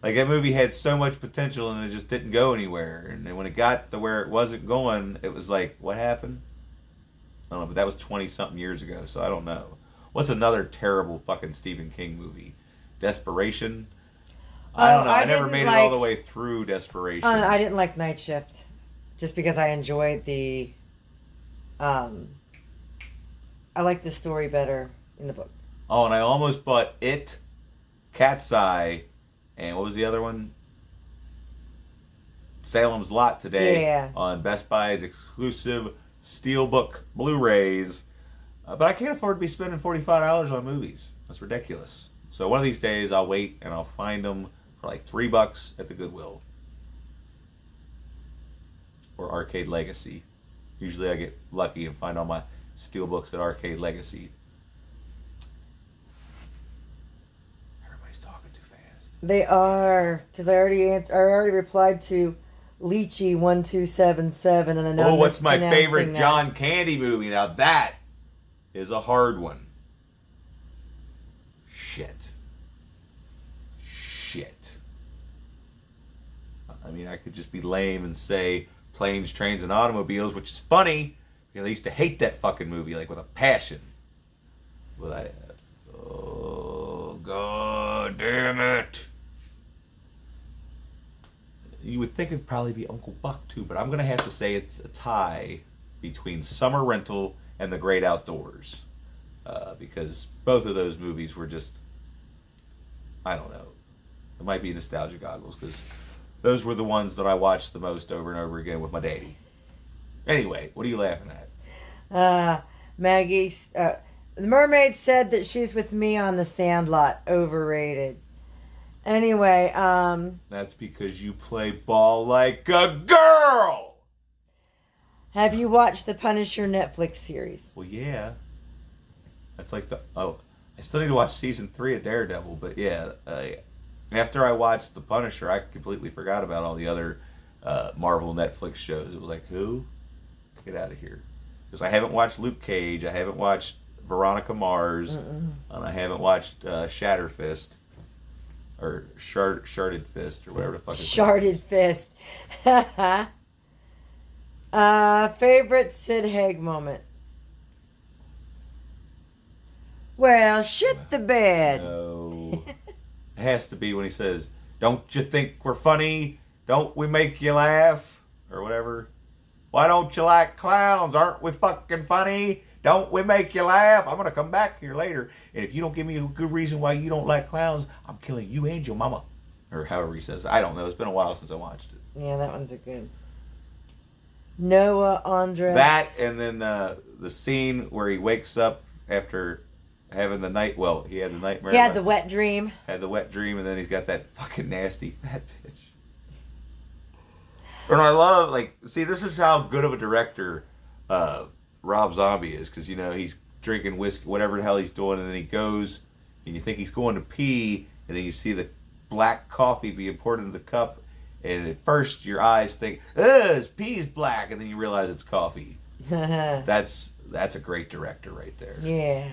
Like, that movie had so much potential and it just didn't go anywhere. And then when it got to where it wasn't going, it was like, what happened? I don't know, but that was 20-something years ago, so I don't know. What's another terrible fucking Stephen King movie? Desperation? I don't know. I never made it all the way through Desperation. I didn't like Night Shift. Just because I enjoyed the... I like the story better in the book. Oh, and I almost bought It, Cat's Eye, and what was the other one? Salem's Lot today on Best Buy's exclusive Steelbook Blu-rays. But I can't afford to be spending $45 on movies. That's ridiculous. So one of these days I'll wait and I'll find them for like $3 at the Goodwill. Or Arcade Legacy. Usually I get lucky and find all my Steelbooks at Arcade Legacy. They are, because I already replied to Leechy1277, and I know. Oh, what's my favorite John Candy movie? Now that is a hard one. Shit. I mean, I could just be lame and say Planes, Trains, and Automobiles, which is funny because I used to hate that fucking movie like with a passion. But oh god damn it. You would think it'd probably be Uncle Buck too, but I'm going to have to say it's a tie between Summer Rental and The Great Outdoors. Because both of those movies were just, I don't know. It might be nostalgia goggles, because those were the ones that I watched the most over and over again with my daddy. Anyway, what are you laughing at? Maggie, the mermaid said that she's with me on The Sandlot. Overrated. Anyway, that's because you play ball like a girl! Have you watched the Punisher Netflix series? Well, yeah. That's like I still need to watch season 3 of Daredevil, but yeah. After I watched The Punisher, I completely forgot about all the other Marvel Netflix shows. It was like, who? Get out of here. Because I haven't watched Luke Cage, I haven't watched Veronica Mars, and I haven't watched Shatterfist. Or Sharded Fist, or whatever the fuck it's Sharded Fist. Favorite Sid Haig moment? Well, shit the bed. No. It has to be when he says, "Don't you think we're funny? Don't we make you laugh?" Or whatever. "Why don't you like clowns? Aren't we fucking funny? Don't we make you laugh? I'm going to come back here later. And if you don't give me a good reason why you don't like clowns, I'm killing you and your mama." Or however he says it. I don't know. It's been a while since I watched it. Yeah, that one's a good. Noah Andres. That, and then the scene where he wakes up after having the night. Well, he had the nightmare. He had the wet dream. Had the wet dream, and then he's got that fucking nasty fat bitch. And I love, like, see, this is how good of a director Rob Zombie is, because, you know, he's drinking whiskey, whatever the hell he's doing, and then he goes, and you think he's going to pee, and then you see the black coffee being poured into the cup, and at first your eyes think, "Ugh, his pee's black," and then you realize it's coffee. That's a great director right there. Yeah.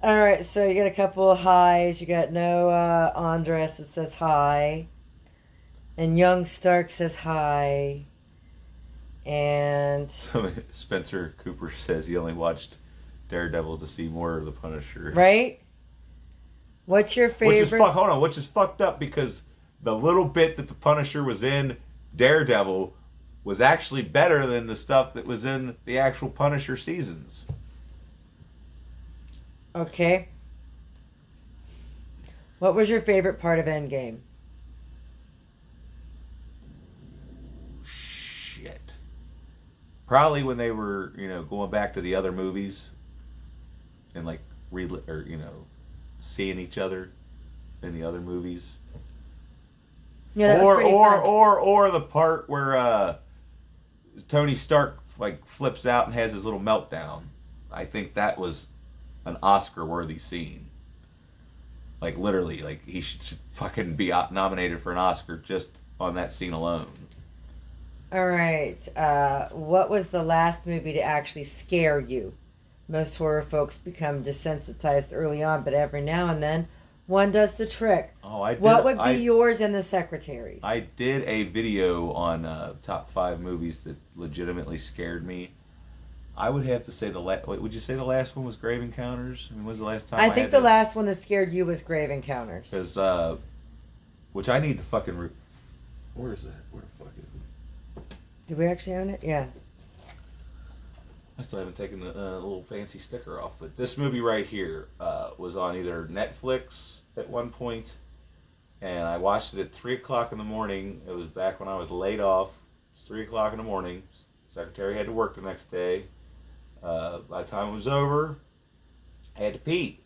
All right, so you got a couple of highs. You got Noah Andres that says hi, and Young Stark says hi. And Spencer Cooper says he only watched Daredevil to see more of the Punisher. Right? What's your favorite? Which is fucked up, because the little bit that the Punisher was in Daredevil was actually better than the stuff that was in the actual Punisher seasons. Okay. What was your favorite part of Endgame? Probably when they were, going back to the other movies and like seeing each other in the other movies. Yeah, that was pretty fun. or the part where Tony Stark like flips out and has his little meltdown. I think that was an Oscar-worthy scene. Like literally, like he should fucking be nominated for an Oscar just on that scene alone. All right. What was the last movie to actually scare you? Most horror folks become desensitized early on, but every now and then, one does the trick. Oh, I did. What would be yours and the secretary's? I did a video on top 5 movies that legitimately scared me. I would have to say would you say the last one was Grave Encounters? I mean, when was the last time? I think the last one that scared you was Grave Encounters. Because, which I need to fucking. Where is that? Where the fuck is it? Do we actually own it? Yeah. I still haven't taken the little fancy sticker off, but this movie right here was on either Netflix at one point, and I watched it at 3 o'clock in the morning. It was back when I was laid off. It's 3 o'clock in the morning. Secretary had to work the next day. By the time it was over, I had to pee.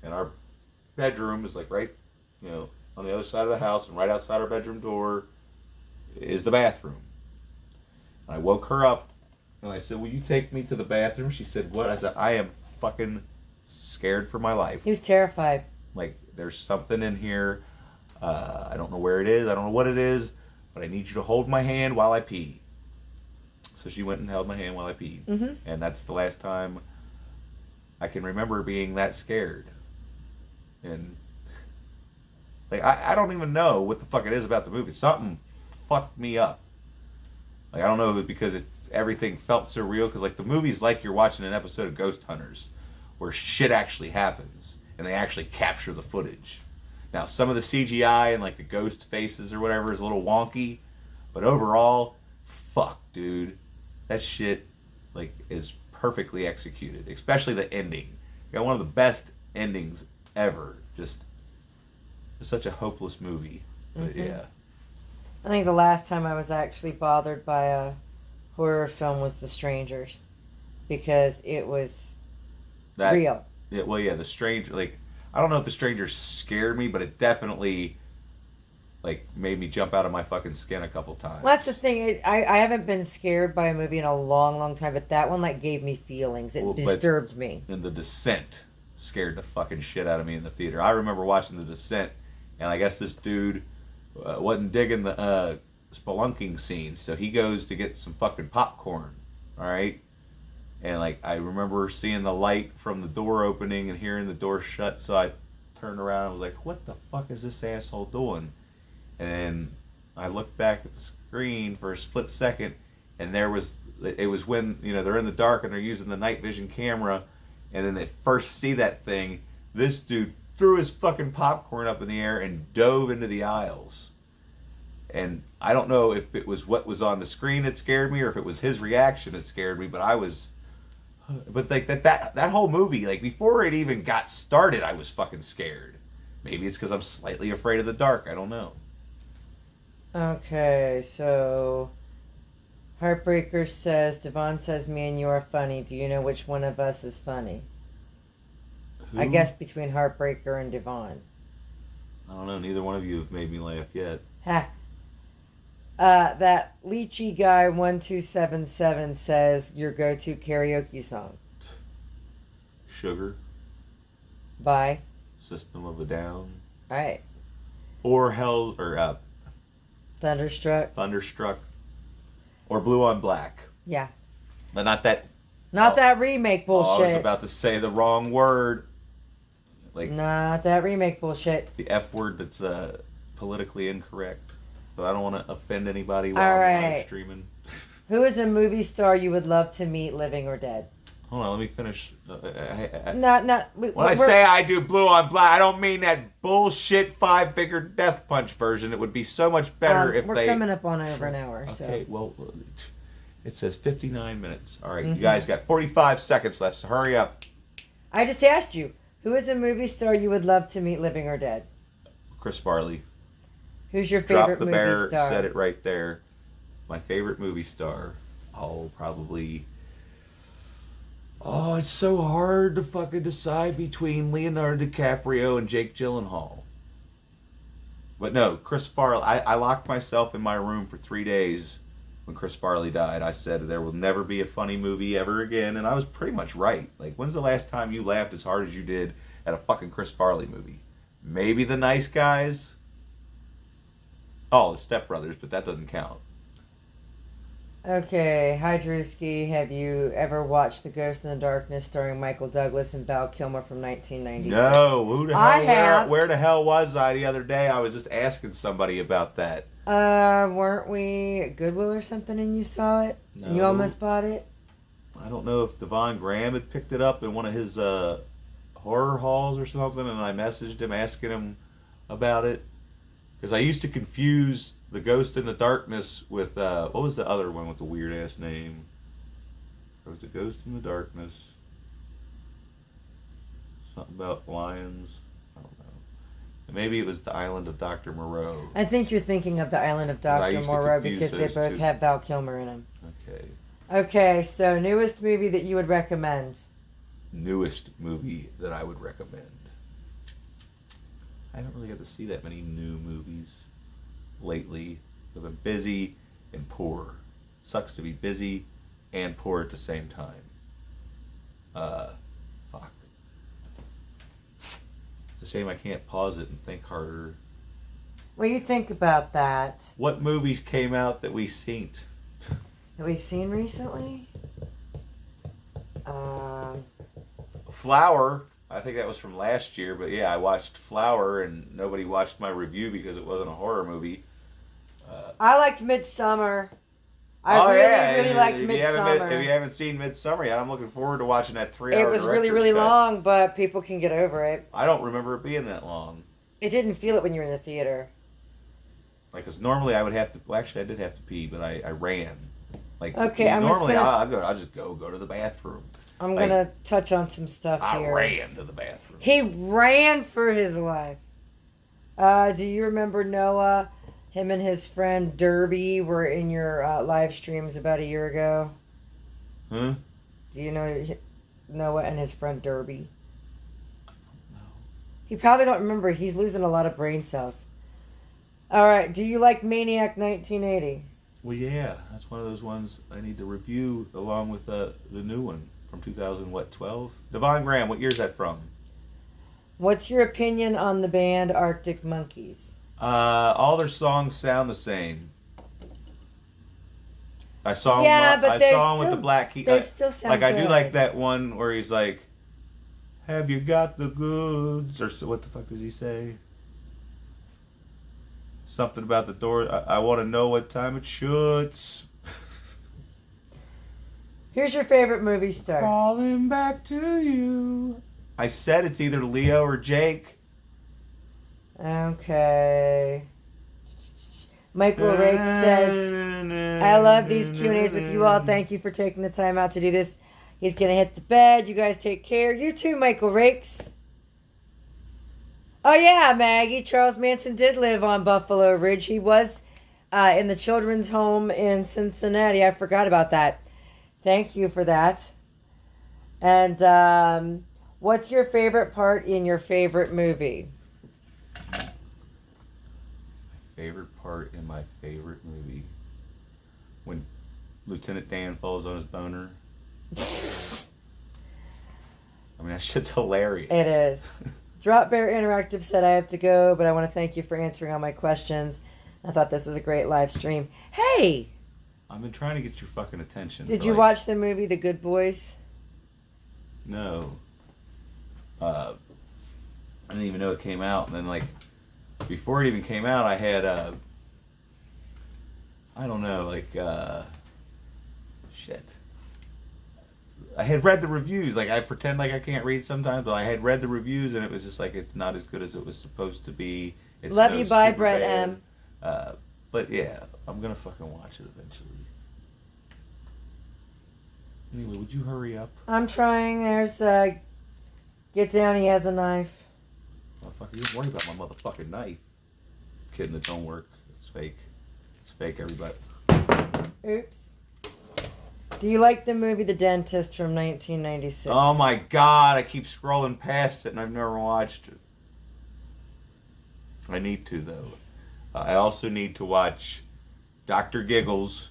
And our bedroom is like right, on the other side of the house, and right outside our bedroom door is the bathroom. And I woke her up, and I said, "Will you take me to the bathroom?" She said, "What?" I said, "I am fucking scared for my life." He was terrified. Like, there's something in here. I don't know where it is. I don't know what it is, but I need you to hold my hand while I pee. So she went and held my hand while I peed. Mm-hmm. And that's the last time I can remember being that scared. And, like, I don't even know what the fuck it is about the movie. Something fucked me up. Like, I don't know if it's because everything felt so real. Because, like, the movie's like you're watching an episode of Ghost Hunters where shit actually happens. And they actually capture the footage. Now, some of the CGI and, like, the ghost faces or whatever is a little wonky. But overall, fuck, dude. That shit, like, is perfectly executed. Especially the ending. You got one of the best endings ever. Just, it's such a hopeless movie. But, yeah. I think the last time I was actually bothered by a horror film was The Strangers. Because it was real. Yeah, well, yeah, The Stranger, like, I don't know if The Stranger scared me, but it definitely, like, made me jump out of my fucking skin a couple times. Well, that's the thing. I haven't been scared by a movie in a long, long time, but that one, like, gave me feelings. It disturbed me. And The Descent scared the fucking shit out of me in the theater. I remember watching The Descent, and I guess this dude wasn't digging the spelunking scenes, so he goes to get some fucking popcorn, all right? And, like, I remember seeing the light from the door opening and hearing the door shut, so I turned around and was like, what the fuck is this asshole doing? And I looked back at the screen for a split second, and it was when, they're in the dark and they're using the night vision camera, and then they first see that thing. This dude threw his fucking popcorn up in the air and dove into the aisles. And I don't know if it was what was on the screen that scared me or if it was his reaction that scared me, but like that whole movie, like, before it even got started, I was fucking scared. Maybe it's because I'm slightly afraid of the dark. I don't know. Okay, so Heartbreaker says, Devon says, me and you are funny. Do you know which one of us is funny? Who? I guess between Heartbreaker and Devon. I don't know. Neither one of you have made me laugh yet. Ha. That Lychee Guy 1277 says your go-to karaoke song. Sugar. By System of a Down. Alright. Or Thunderstruck. Or Blue on Black. Yeah. But not that. Not that remake bullshit. I was about to say the wrong word. Like, not that remake bullshit. The F word that's politically incorrect. But I don't want to offend anybody while I'm live streaming. Who is a movie star you would love to meet, living or dead? Hold on, let me finish. When I say I do Blue on Black, I don't mean that bullshit 5-finger death punch version. It would be so much better if we're coming up on over an hour. Okay, well, it says 59 minutes. All right, You guys got 45 seconds left, so hurry up. I just asked you, who is a movie star you would love to meet, living or dead? Chris Farley. Who's your favorite movie star? Drop the bear, said it right there. My favorite movie star. Probably... Oh, it's so hard to fucking decide between Leonardo DiCaprio and Jake Gyllenhaal. But no, Chris Farley. I locked myself in my room for 3 days when Chris Farley died. I said there will never be a funny movie ever again, and I was pretty much right. Like, when's the last time you laughed as hard as you did at a fucking Chris Farley movie? Maybe The Nice Guys. Oh, the Step Brothers, but that doesn't count. Okay, hi Drewski. Have you ever watched The Ghost in the Darkness starring Michael Douglas and Val Kilmer from 1996? No, who the hell? I have. Where the hell was I the other day? I was just asking somebody about that. Weren't we at Goodwill or something and you saw it? No. And you almost bought it? I don't know if Devon Graham had picked it up in one of his horror halls or something, and I messaged him asking him about it. Because I used to confuse The Ghost in the Darkness with, what was the other one with the weird-ass name? There was The Ghost in the Darkness. Something about lions. I don't know. And maybe it was The Island of Dr. Moreau. I think you're thinking of The Island of Dr. Moreau because they both have Val Kilmer in them. Okay. Okay, so newest movie that you would recommend? Newest movie that I would recommend. I haven't really got to see that many new movies lately. I've been busy and poor. Sucks to be busy and poor at the same time. Fuck. It's a shame I can't pause it and think harder. What do you think about that? What movies came out that we seen? That we've seen recently? Flower. I think that was from last year, but yeah, I watched Flower and nobody watched my review because it wasn't a horror movie. I liked Midsummer. I really liked Midsummer. If you haven't seen Midsummer yet, I'm looking forward to watching that 3-hour It was really long, but people can get over it. I don't remember it being that long. It didn't feel it when you were in the theater. Like, because normally I would have to. Well, actually, I did have to pee, but I ran. Like, okay, I'll just go to the bathroom. I'm gonna touch on some stuff here. I ran to the bathroom. He ran for his life. Do you remember Noah? Him and his friend Derby were in your live streams about a year ago. Huh? Do you know Noah and his friend Derby? I don't know. He probably don't remember. He's losing a lot of brain cells. All right. Do you like Maniac 1980? Well, yeah. That's one of those ones I need to review along with the new one. From 2012? Devon Graham, what year is that from? What's your opinion on the band Arctic Monkeys? All their songs sound the same. I saw him with the black key. They still sound like, I good. do like that one where he's like, "Have you got the goods?" Or so, what the fuck does he say? Something about the door. I want to know what time it shuts. Here's your favorite movie star. Calling back to you. I said it's either Leo or Jake. Okay. Michael Rake says, I love these Q&As with you all. Thank you for taking the time out to do this. He's going to hit the bed. You guys take care. You too, Michael Rakes. Oh, yeah, Maggie. Charles Manson did live on Buffalo Ridge. He was in the children's home in Cincinnati. I forgot about that. Thank you for that. And what's your favorite part in your favorite movie? My favorite part in my favorite movie? When Lieutenant Dan falls on his boner. I mean, that shit's hilarious. It is. Drop Bear Interactive said I have to go, but I want to thank you for answering all my questions. I thought this was a great live stream. Hey! I've been trying to get your fucking attention. Did you watch the movie The Good Boys? No. I didn't even know it came out. And then, like, before it even came out, I had, I don't know, like, shit. I had read the reviews. Like, I pretend like I can't read sometimes, but I had read the reviews, and it was just like, it's not as good as it was supposed to be. It's Love you, bye, Brett M. But yeah, I'm gonna fucking watch it eventually. Anyway, would you hurry up? I'm trying. There's get down. He has a knife. Motherfucker, you don't worry about my motherfucking knife. Kidding, it don't work. It's fake. It's fake, everybody. Oops. Do you like the movie The Dentist from 1996? Oh my god, I keep scrolling past it and I've never watched it. I need to though. I also need to watch Dr. Giggles,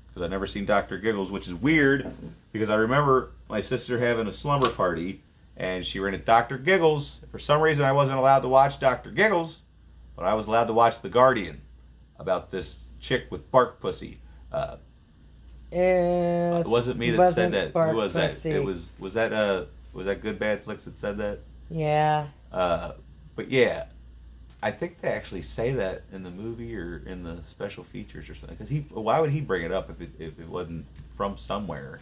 because I've never seen Dr. Giggles, which is weird because I remember my sister having a slumber party and she rented Dr. Giggles. For some reason, I wasn't allowed to watch Dr. Giggles, but I was allowed to watch The Guardian about this chick with bark pussy. It wasn't me that said that. Who was pussy. that? Was that Good Bad Flicks that said that? Yeah. But yeah, I think they actually say that in the movie or in the special features or something. Because why would he bring it up if it wasn't from somewhere?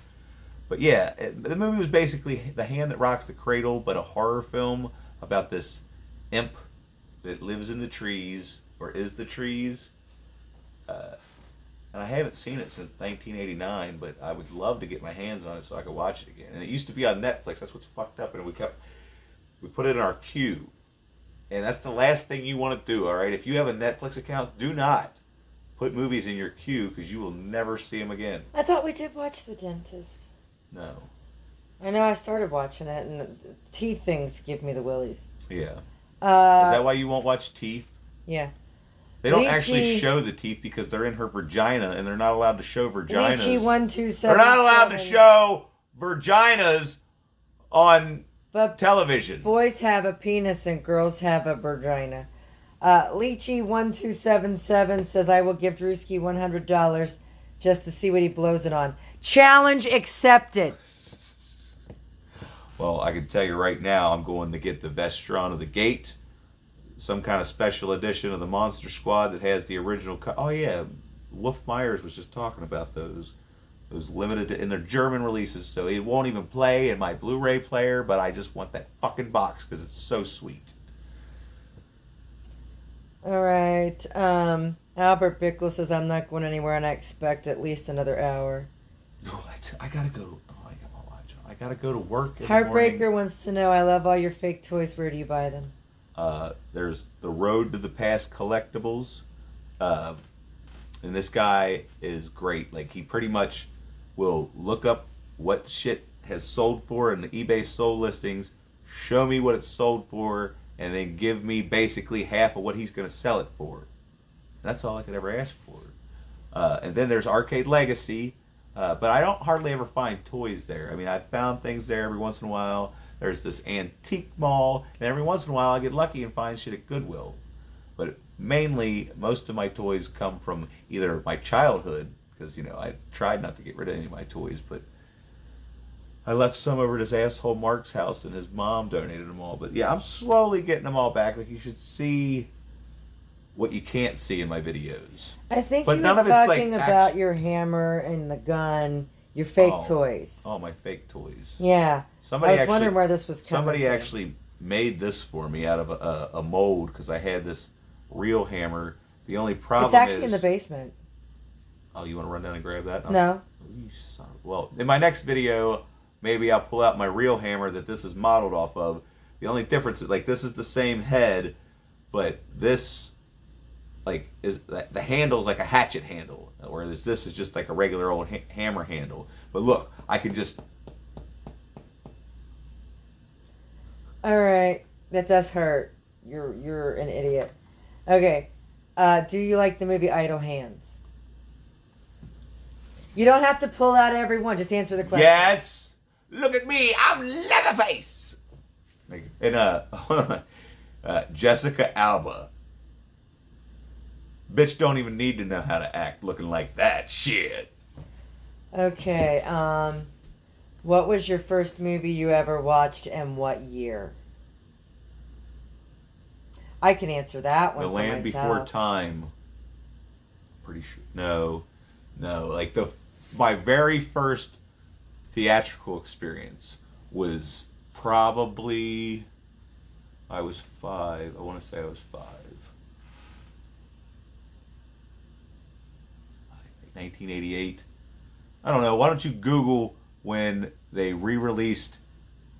But yeah, the movie was basically The Hand That Rocks the Cradle, but a horror film about this imp that lives in the trees, or is the trees. And I haven't seen it since 1989, but I would love to get my hands on it so I could watch it again. And it used to be on Netflix. That's what's fucked up. And we put it in our queue. And that's the last thing you want to do, all right? If you have a Netflix account, do not put movies in your queue because you will never see them again. I thought we did watch The Dentist. No. I know I started watching it, and the teeth things give me the willies. Yeah. Is that why you won't watch Teeth? Yeah. They don't actually show the teeth because they're in her vagina, and they're not allowed to show vaginas. Lychee 1277. They're not allowed to show vaginas on television. Boys have a penis and girls have a vagina. Lychee 1277 says, I will give Drewski $100 just to see what he blows it on. Challenge accepted. Well, I can tell you right now, I'm going to get the Vestron of the Gate, some kind of special edition of the Monster Squad that has the original. Oh yeah, Wolf Myers was just talking about those limited in their German releases, so it won't even play in my Blu-ray player. But I just want that fucking box because it's so sweet. All right. Albert Bickle says, I'm not going anywhere, and I expect at least another hour. Oh, I gotta go. I gotta go to work. Heartbreaker wants to know, I love all your fake toys. Where do you buy them? There's the Road to the Past collectibles, and this guy is great. Like, he pretty much will look up what shit has sold for in the eBay sold listings, show me what it's sold for, and then give me basically half of what he's going to sell it for. That's all I could ever ask for. And then there's Arcade Legacy, but I don't hardly ever find toys there. I mean, I've found things there every once in a while. There's this antique mall, and every once in a while I get lucky and find shit at Goodwill. But mainly, most of my toys come from either my childhood, because, you know, I tried not to get rid of any of my toys, but I left some over at his asshole Mark's house, and his mom donated them all. But yeah, I'm slowly getting them all back. Like, you should see what you can't see in my videos. I think but he none was of it's talking like about your hammer and the gun, your fake toys. Oh, my fake toys. Yeah. I was wondering where this was coming Somebody actually made this for me out of a mold because I had this real hammer. The only problem is... It's actually in the basement. Oh, you want to run down and grab that? No. You son of... Well, in my next video, maybe I'll pull out my real hammer that this is modeled off of. The only difference is, like, this is the same head, but this... like, is the handle's like a hatchet handle, whereas this is just like a regular old hammer handle. But look, I can just... All right, that does hurt. You're an idiot. Okay, do you like the movie Idle Hands? You don't have to pull out every one. Just answer the question. Yes. Look at me. I'm Leatherface. And Jessica Alba. Bitch don't even need to know how to act looking like that. Shit. Okay, what was your first movie you ever watched and what year? I can answer that one. The Land Before Time. Pretty sure. No. Like, my very first theatrical experience was probably... I was 5. I want to say I was 5. 1988. I don't know. Why don't you Google when they re-released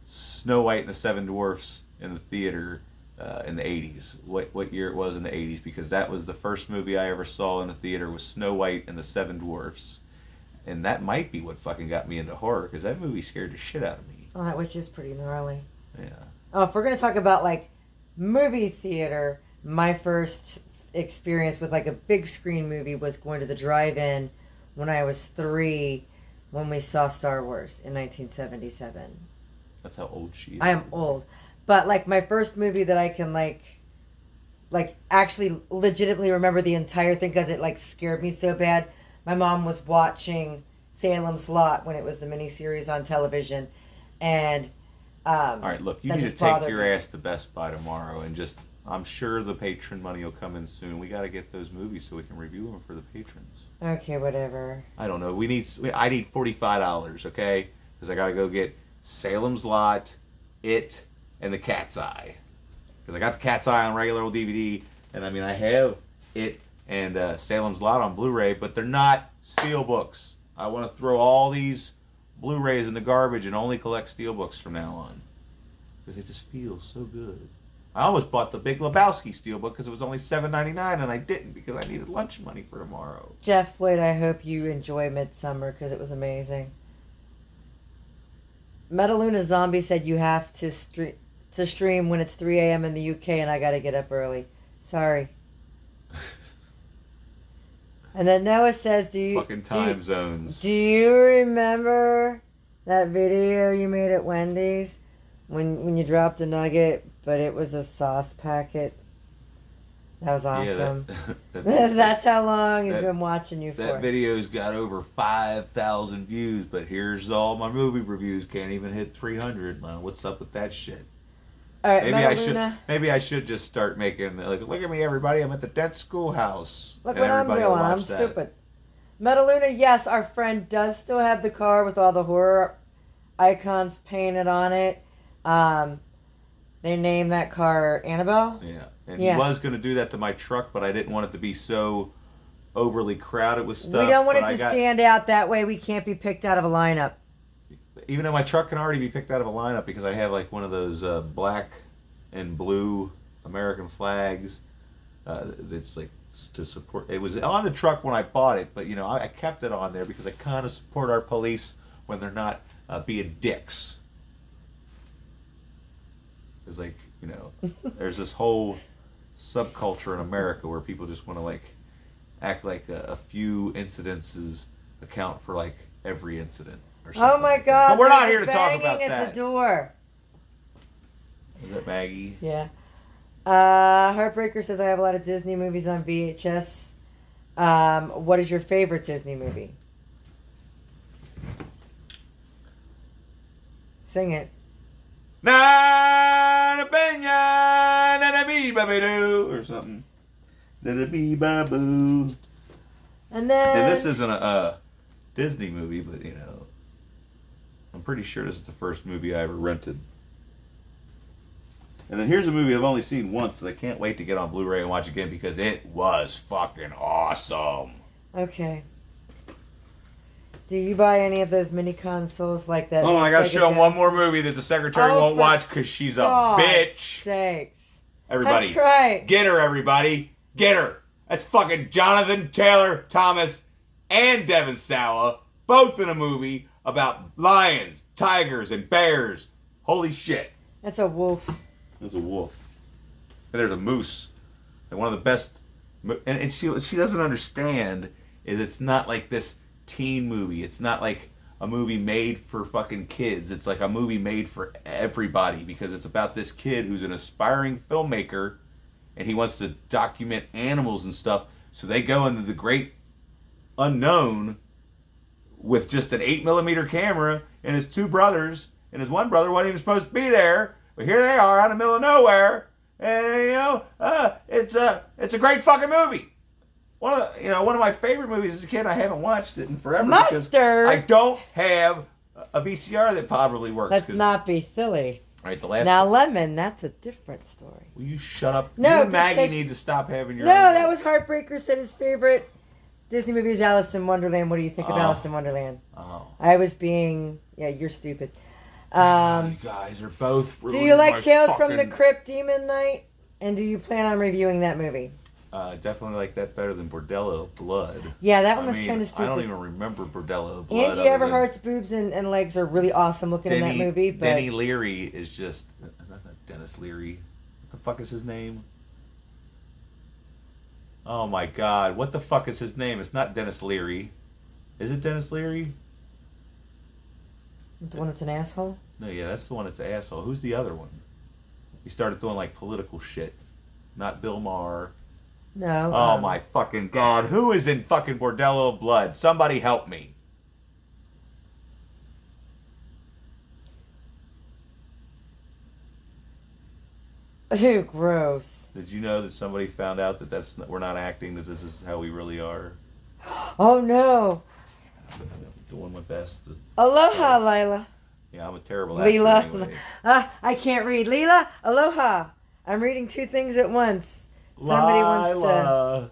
Snow White and the Seven Dwarfs in the theater in the 80s. What year it was in the 80s, because that was the first movie I ever saw in the theater was Snow White and the Seven Dwarfs. And that might be what fucking got me into horror, because that movie scared the shit out of me. Oh, that which is pretty gnarly. Yeah. Oh, if we're going to talk about, like, movie theater, my first experience with like a big screen movie was going to the drive-in when I was 3 when we saw Star Wars in 1977. That's how old she is. I am old. But like my first movie that I can like actually legitimately remember the entire thing because it like scared me so bad. My mom was watching Salem's Lot when it was the miniseries on television, and all right, look, you need to take your ass to Best Buy tomorrow and just. I'm sure the patron money will come in soon. We got to get those movies so we can review them for the patrons. Okay, whatever. I don't know. I need $45, okay? Because I got to go get Salem's Lot, It, and The Cat's Eye. Because I got The Cat's Eye on regular old DVD, and I mean I have It and Salem's Lot on Blu-ray, but they're not steelbooks. I want to throw all these Blu-rays in the garbage and only collect steelbooks from now on. Because they just feel so good. I almost bought the Big Lebowski steelbook because it was only $7.99, and I didn't because I needed lunch money for tomorrow. Jeff Floyd, I hope you enjoy Midsummer because it was amazing. Metaluna Zombie said you have to stream when it's 3 a.m. in the UK, and I got to get up early. Sorry. And then Noah says, fucking time zones. Do you remember that video you made at Wendy's when you dropped a nugget, but it was a sauce packet? That was awesome. Yeah, that's how long he's been watching you for. That video's got over 5,000 views, but here's all my movie reviews. Can't even hit 300. What's up with that shit? All right, maybe I should just start making like, look at me, everybody. I'm at the Dent Schoolhouse. Look what I'm doing. I'm stupid. Metaluna, yes, our friend does still have the car with all the horror icons painted on it. They named that car Annabelle. Yeah, and he was going to do that to my truck, but I didn't want it to be so overly crowded with stuff. We don't want it to stand out that way. We can't be picked out of a lineup. Even though my truck can already be picked out of a lineup because I have like one of those black and blue American flags that's like to support. It was on the truck when I bought it, but you know I kept it on there because I kind of support our police when they're not being dicks. It's like, you know, there's this whole subculture in America where people just want to like act like a few incidences account for like every incident. Oh my God! But we're not here to talk about that. At the door. Is that Maggie? Yeah. Heartbreaker says I have a lot of Disney movies on VHS. What is your favorite Disney movie? Sing it. Na benya na bee baboo or something. Na bee baboo. And then. And this isn't a Disney movie, but you know. I'm pretty sure this is the first movie I ever rented. And then here's a movie I've only seen once that I can't wait to get on Blu-ray and watch again because it was fucking awesome. Okay. Do you buy any of those mini consoles like that? Oh, I gotta show them one more movie that the secretary won't watch because she's a bitch. Sakes. Everybody. That's right. Get her, everybody. Get her. That's fucking Jonathan Taylor Thomas and Devin Sawa, both in a movie about lions, tigers, and bears. Holy shit. That's a wolf. There's a wolf. And there's a moose. And one of the best... And she doesn't understand is it's not like this teen movie. It's not like a movie made for fucking kids. It's like a movie made for everybody because it's about this kid who's an aspiring filmmaker and he wants to document animals and stuff. So they go into the great unknown with just an 8mm camera and his two brothers, and his one brother wasn't even supposed to be there, but here they are out in the middle of nowhere, and you know, it's a great fucking movie. One of my favorite movies as a kid. I haven't watched it in forever because I don't have a VCR that probably works. Let's not be silly. All right, the last. Now, Lemon, that's a different story. Will you shut up? No, you and Maggie need to stop having your. No, that was Heartbreaker said his favorite Disney movie is Alice in Wonderland. What do you think of Alice in Wonderland? Oh. I was being... Yeah, you're stupid. You guys are both ruining. Do you like Tales from the Crypt Demon Knight? And do you plan on reviewing that movie? Definitely like that better than Bordello Blood. Yeah, that one was kind of stupid. I don't even remember Bordello Blood. Angie Everhart's boobs and legs are really awesome looking in that movie. But Denny Leary is just... That's not Dennis Leary. What the fuck is his name? Oh my God, what the fuck is his name? It's not Dennis Leary. Is it Dennis Leary? The one that's an asshole? No, yeah, that's the one that's the asshole. Who's the other one? He started doing like political shit. Not Bill Maher. No. Oh my fucking God. Who is in fucking Bordello of Blood? Somebody help me. Ew, gross. Did you know that somebody found out that we're not acting, that this is how we really are? Oh no. I'm doing my best. Aloha, Lila. Yeah, I'm a terrible actor Leela. anyway. I can't read. Leela, aloha. I'm reading two things at once. Somebody wants to...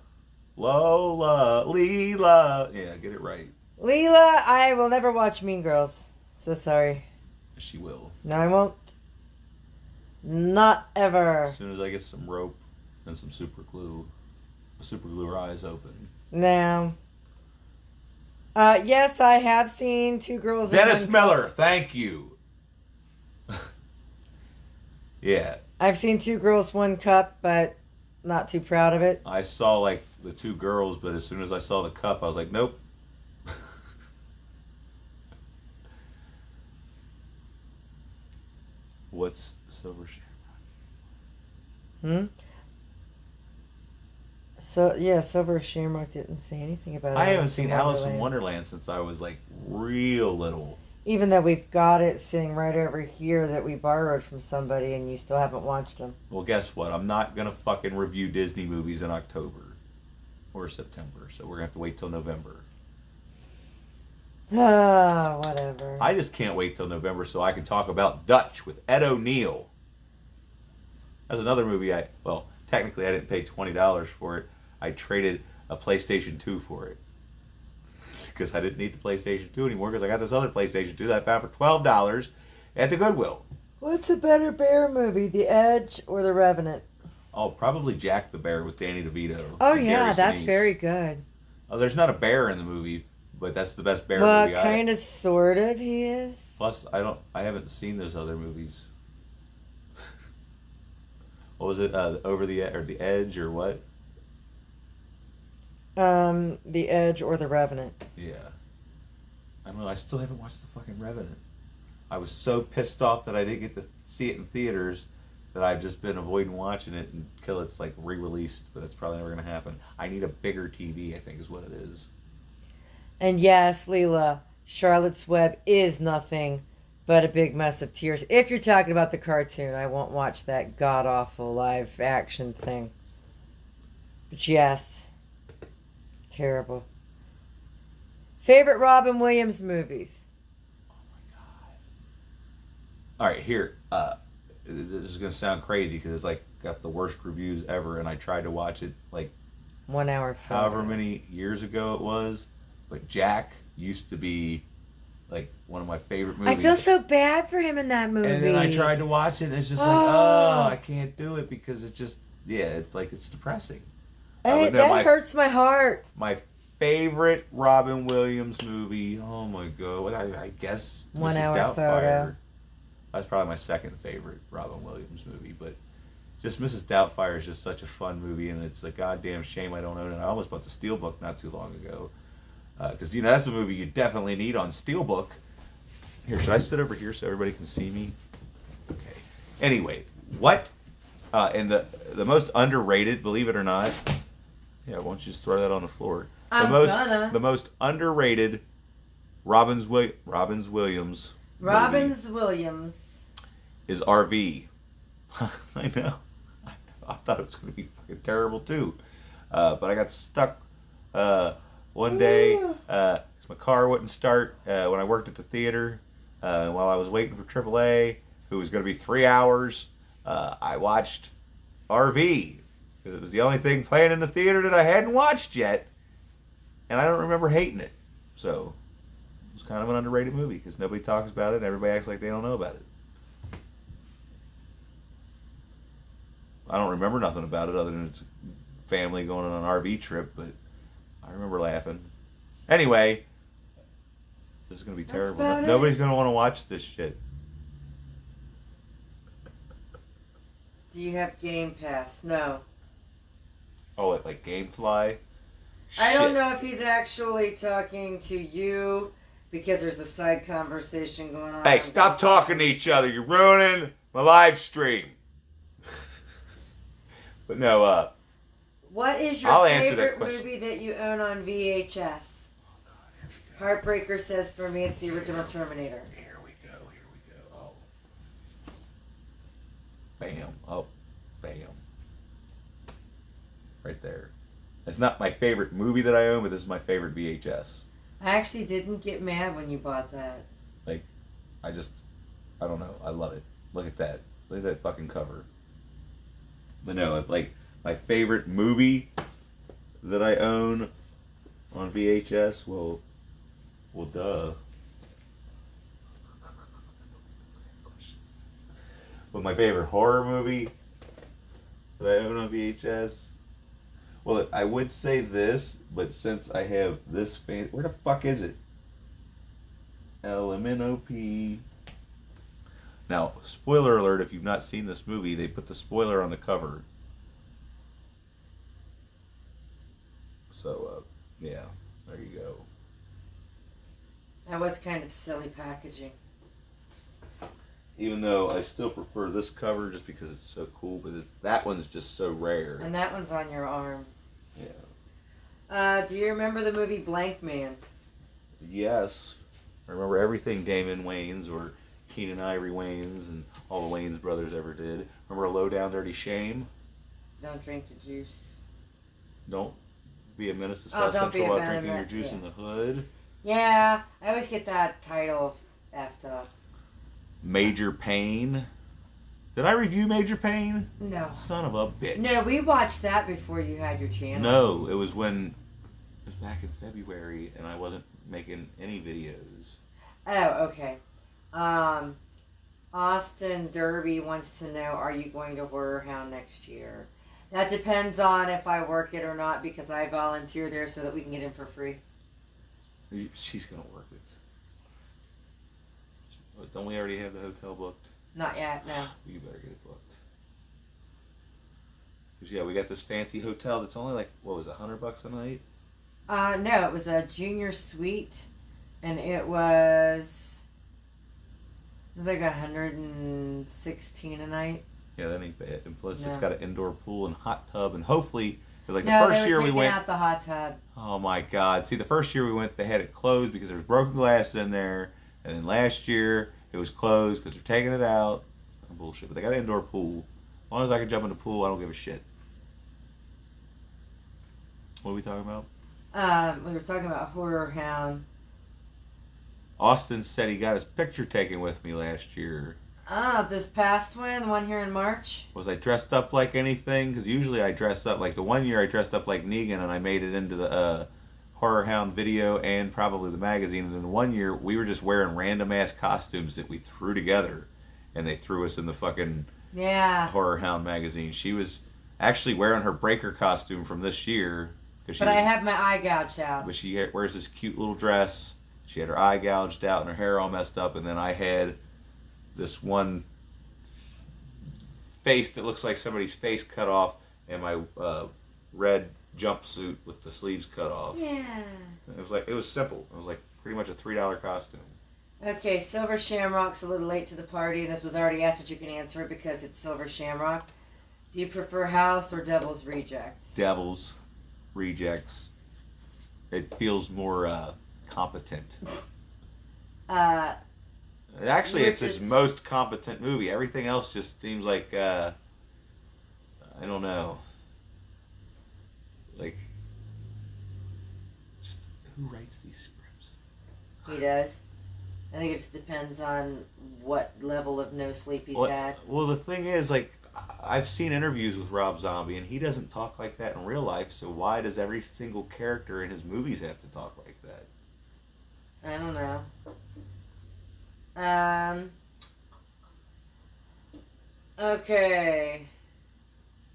Lola, Leela. Yeah, get it right. Leela, I will never watch Mean Girls. So sorry. She will. No, I won't. Not ever. As soon as I get some rope and some super glue her eyes open. No. Yes, I have seen Two Girls in Dennis One Miller, Cup. thank you. Yeah. I've seen Two Girls, One Cup, but not too proud of it. I saw like the two girls, but as soon as I saw the cup, I was like, nope. What's Silver Shamrock? So, yeah, Silver Shamrock didn't say anything about it. I haven't seen Alice in Wonderland since I was like real little. Even though we've got it sitting right over here that we borrowed from somebody and you still haven't watched them. Well, guess what? I'm not going to fucking review Disney movies in October or September, so we're going to have to wait till November. Ah, whatever. I just can't wait till November so I can talk about Dutch with Ed O'Neill. That's another movie well, technically I didn't pay $20 for it. I traded a PlayStation 2 for it. Because I didn't need the PlayStation 2 anymore because I got this other PlayStation 2 that I found for $12 at the Goodwill. What's a better bear movie, The Edge or The Revenant? Oh, probably Jack the Bear with Danny DeVito. Oh, and yeah, Gary that's Sinise. very good. Oh, there's not a bear in the movie, but that's the best bear Well, movie. kind of, sort of, he is. Plus, I haven't seen those other movies. What was it? Over the Edge or what? The Edge or The Revenant. Yeah. I don't know. I still haven't watched the fucking Revenant. I was so pissed off that I didn't get to see it in theaters that I've just been avoiding watching it until it's like re-released, but it's probably never going to happen. I need a bigger TV, I think is what it is. And yes, Leela, Charlotte's Web is nothing but a big mess of tears. If you're talking about the cartoon, I won't watch that god-awful live-action thing. But yes, terrible. Favorite Robin Williams movies? Oh my God. All right, here. This is going to sound crazy because it's like got the worst reviews ever, and I tried to watch it like 1 hour film. however many years ago it was. But Jack used to be like one of my favorite movies. I feel so bad for him in that movie. And then I tried to watch it, and it's just like, oh, I can't do it because it's just, yeah, it's like it's depressing. That hurts my heart. My favorite Robin Williams movie. Oh my God! I guess 1 Mrs. Hour Doubtfire. Photo. That's probably my second favorite Robin Williams movie, but just Mrs. Doubtfire is just such a fun movie, and it's a goddamn shame I don't own it. I almost bought the Steelbook not too long ago. Because, that's a movie you definitely need on Steelbook. Here, should I sit over here so everybody can see me? Okay. Anyway, what? And the most underrated, believe it or not. Yeah, why don't you just throw that on the floor? The most underrated Robins Williams is RV. I know. I thought it was going to be fucking terrible too. But I got stuck one day, because my car wouldn't start when I worked at the theater. While I was waiting for AAA, who was going to be 3 hours, I watched RV. Because it was the only thing playing in the theater that I hadn't watched yet. And I don't remember hating it. So, it was kind of an underrated movie because nobody talks about it and everybody acts like they don't know about it. I don't remember nothing about it other than it's a family going on an RV trip, but I remember laughing. Anyway, this is going to be terrible. Nobody's going to want to watch this shit. Do you have Game Pass? No. Oh, like Gamefly? I don't Shit. know if he's actually talking to you because there's a side conversation going on. Hey, stop talking to each other. You're ruining my live stream. But no, what is your I'll answer that favorite question. movie that you own on VHS? Heartbreaker says for me it's the original Terminator. Here we go. Oh. Bam. Oh, bam. Right there. It's not my favorite movie that I own, but this is my favorite VHS. I actually didn't get mad when you bought that. Like, I don't know. I love it. Look at that. Look at that fucking cover. But no, like, my favorite movie that I own on VHS, well, duh. But my favorite horror movie that I own on VHS, well, I would say this, but since I have this fan, where the fuck is it? LMNOP. Now, spoiler alert, if you've not seen this movie, they put the spoiler on the cover. So, yeah, there you go. That was kind of silly packaging. Even though I still prefer this cover just because it's so cool, but that one's just so rare. And that one's on your arm. Yeah. Do you remember the movie Blank Man? Yes. I remember everything Damon Wayans or Keenan Ivory Wayans and all the Wayans brothers ever did. Remember Low Down Dirty Shame? Don't drink the juice. Don't be a menace to Oh, South don't be Central a while drinking your menace, juice yeah. in the hood. Yeah, I always get that title effed up. Major Pain. Did I review Major Pain? No. Son of a bitch. No, we watched that before you had your channel. No, it was back in February and I wasn't making any videos. Oh, okay. Austin Derby wants to know, are you going to Horror Hound next year? That depends on if I work it or not because I volunteer there so that we can get in for free. She's going to work it. Don't we already have the hotel booked? Not yet, no. You better get it booked. Because, yeah, we got this fancy hotel that's only like, what was it, $100 a night? No, it was a junior suite, and it was like $116 a night. Yeah, that ain't bad. And plus, No. it's got an indoor pool and hot tub, and hopefully, like No, the they first were year we taking went. out the hot tub. Oh my God! See, the first year we went, they had it closed because there was broken glass in there, and then last year it was closed because they're taking it out. Bullshit. But they got an indoor pool. As long as I can jump in the pool, I don't give a shit. What are we talking about? We were talking about Horror Hound. Austin said he got his picture taken with me last year. This past one, the one here in March. Was I dressed up like anything? Because usually I dress up, like the one year I dressed up like Negan and I made it into the Horror Hound video and probably the magazine. And then one year we were just wearing random ass costumes that we threw together and they threw us in the fucking Horror Hound magazine. She was actually wearing her breaker costume from this year. But I have my eye gouged out. But she wears this cute little dress. She had her eye gouged out and her hair all messed up. And then I had this one face that looks like somebody's face cut off and my red jumpsuit with the sleeves cut off. Yeah. It was simple. It was like pretty much a $3 costume. Okay, Silver Shamrock's a little late to the party, and this was already asked, but you can answer it because it's Silver Shamrock. Do you prefer House or Devil's Rejects? Devil's Rejects. It feels more competent. Actually, it's his most competent movie. Everything else just seems like, I don't know. Like, just who writes these scripts? He does. I think it just depends on what level of no sleep he's had. Well, the thing is, like, I've seen interviews with Rob Zombie, and he doesn't talk like that in real life, so why does every single character in his movies have to talk like that? I don't know. Okay.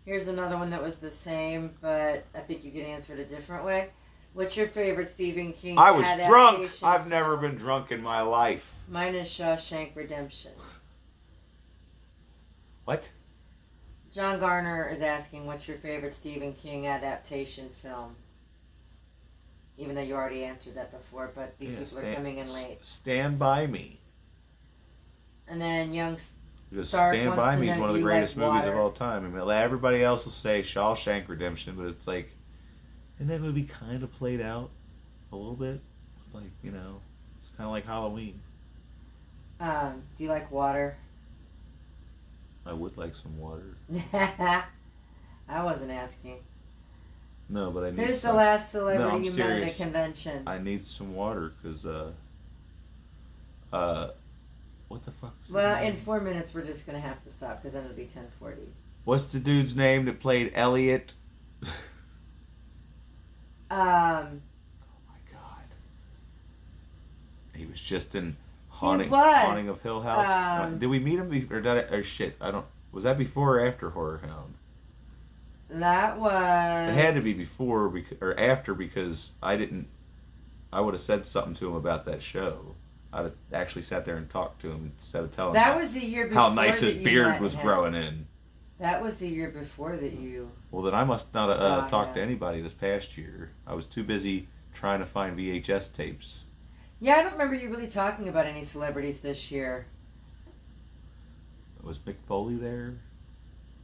Here's another one that was the same, but I think you could answer it a different way. What's your favorite Stephen King I was drunk. adaptation? I've never been drunk in my life. Mine is Shawshank Redemption. What? John Garner is asking, what's your favorite Stephen King adaptation film? Even though you already answered that before, but these people are coming in late. Stand By Me. And then Young Because Stark Stand wants By to Me is know, one of do the you greatest like movies of water? all time. I mean, everybody else will say Shawshank Redemption, but it's like, isn't that movie kind of played out a little bit? It's like, you know, it's kind of like Halloween. Do you like water? I would like some water. I wasn't asking. No, but I need Who's some. the last No, celebrity I'm you met at a serious. convention? I need some water because, what the fuck? Well, in 4 minutes, we're just going to have to stop because then it'll be 10:40. What's the dude's name that played Elliot? Oh my god. He was just in Haunting of Hill House. Did we meet him or did I, or shit, I don't, was that before or after Horror Hound? That was... It had to be before or after because I would have said something to him about that show. I'd have actually sat there and talked to him instead of telling that him was the year before how nice his that you beard met was him. growing in. That was the year before that you... Well, then I must not saw talked to him. anybody this past year. I was too busy trying to find VHS tapes. Yeah, I don't remember you really talking about any celebrities this year. Was Mick Foley there?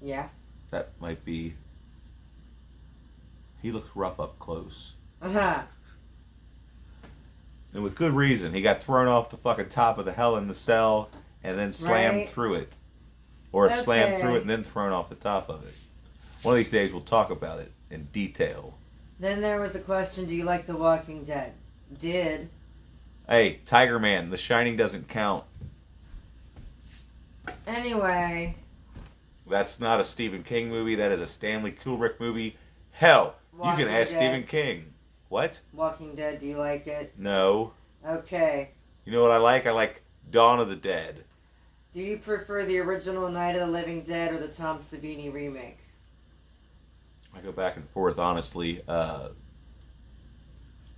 Yeah. That might be... He looks rough up close. Uh-huh. And with good reason. He got thrown off the fucking top of the Hell in the Cell and then slammed Right. through it. Or Okay. slammed through it and then thrown off the top of it. One of these days we'll talk about it in detail. Then there was a question, do you like The Walking Dead? Did. Hey, Tiger Man, The Shining doesn't count. Anyway. That's not a Stephen King movie. That is a Stanley Kubrick movie. Hell, Walking you can ask Dead. Stephen King. What? Walking Dead, do you like it? No. Okay. You know what I like? I like Dawn of the Dead. Do you prefer the original Night of the Living Dead or the Tom Savini remake? I go back and forth, honestly.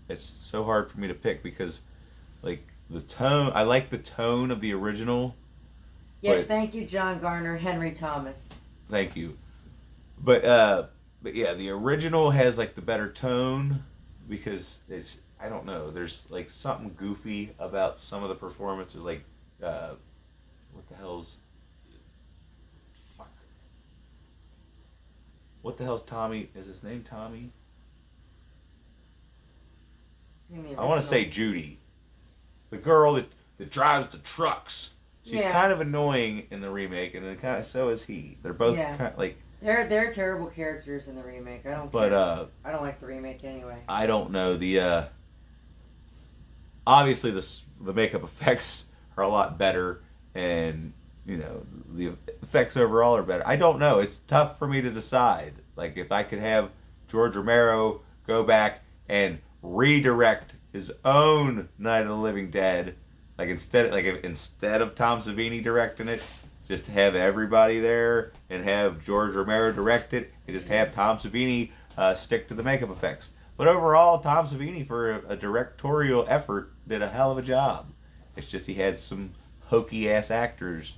It's so hard for me to pick because, like, the tone... I like the tone of the original. Yes, but, thank you, John Garner, Henry Thomas. Thank you. But yeah, the original has, like, the better tone because it's... I don't know. There's, like, something goofy about some of the performances. Like, what the hell's... Fuck. What the hell's Tommy? Is his name Tommy? I want to say Judy. The girl that drives the trucks. She's kind of annoying in the remake, and then kind of so is he. They're both kind of like... They're terrible characters in the remake. I don't but, care. I don't like the remake anyway. I don't know. The obviously the makeup effects are a lot better, and you know the effects overall are better. I don't know. It's tough for me to decide. Like if I could have George Romero go back and redirect his own Night of the Living Dead, like instead of Tom Savini directing it, just have everybody there and have George Romero direct it, and just have Tom Savini stick to the makeup effects. But overall, Tom Savini, for a directorial effort, did a hell of a job. It's just he had some hokey-ass actors.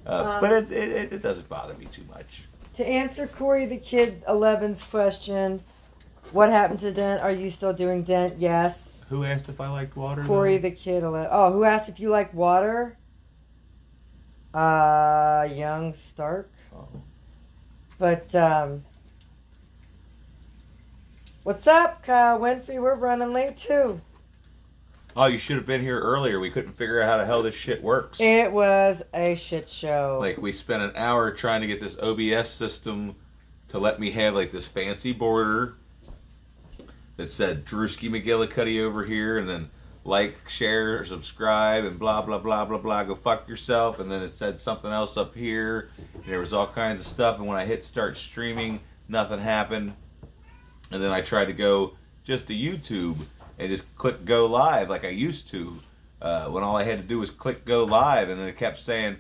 But it doesn't bother me too much. To answer Corey the Kid 11's question, what happened to Dent? Are you still doing Dent? Yes. Who asked if I liked water? Corey the Kid 11. Oh, who asked if you like water? Young Stark. Oh. But, what's up, Kyle Winfrey? We're running late, too. Oh, you should have been here earlier. We couldn't figure out how the hell this shit works. It was a shit show. Like, we spent an hour trying to get this OBS system to let me have, like, this fancy border that said DrewskyMcgillicuddy over here, and then like, share, subscribe, and blah, blah, blah, blah, blah. Go fuck yourself. And then it said something else up here. And there was all kinds of stuff. And when I hit start streaming, nothing happened. And then I tried to go just to YouTube and just click go live like I used to. When all I had to do was click go live. And then it kept saying,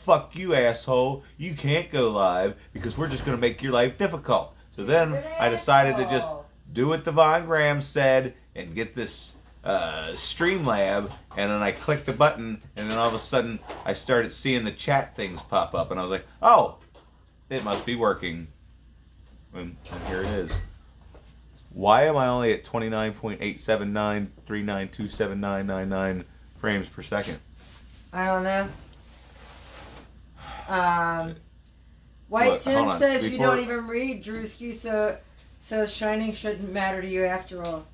fuck you, asshole. You can't go live because we're just going to make your life difficult. So then I decided to just do what Devon Graham said and get this Streamlab, and then I clicked the button, and then all of a sudden I started seeing the chat things pop up, and I was like, oh, It must be working. And here it is. Why am I only at 29.87939279999 frames per second? I don't know. White Look, Tim hold on. says you Before- don't even read Drewski, so Shining shouldn't matter to you after all.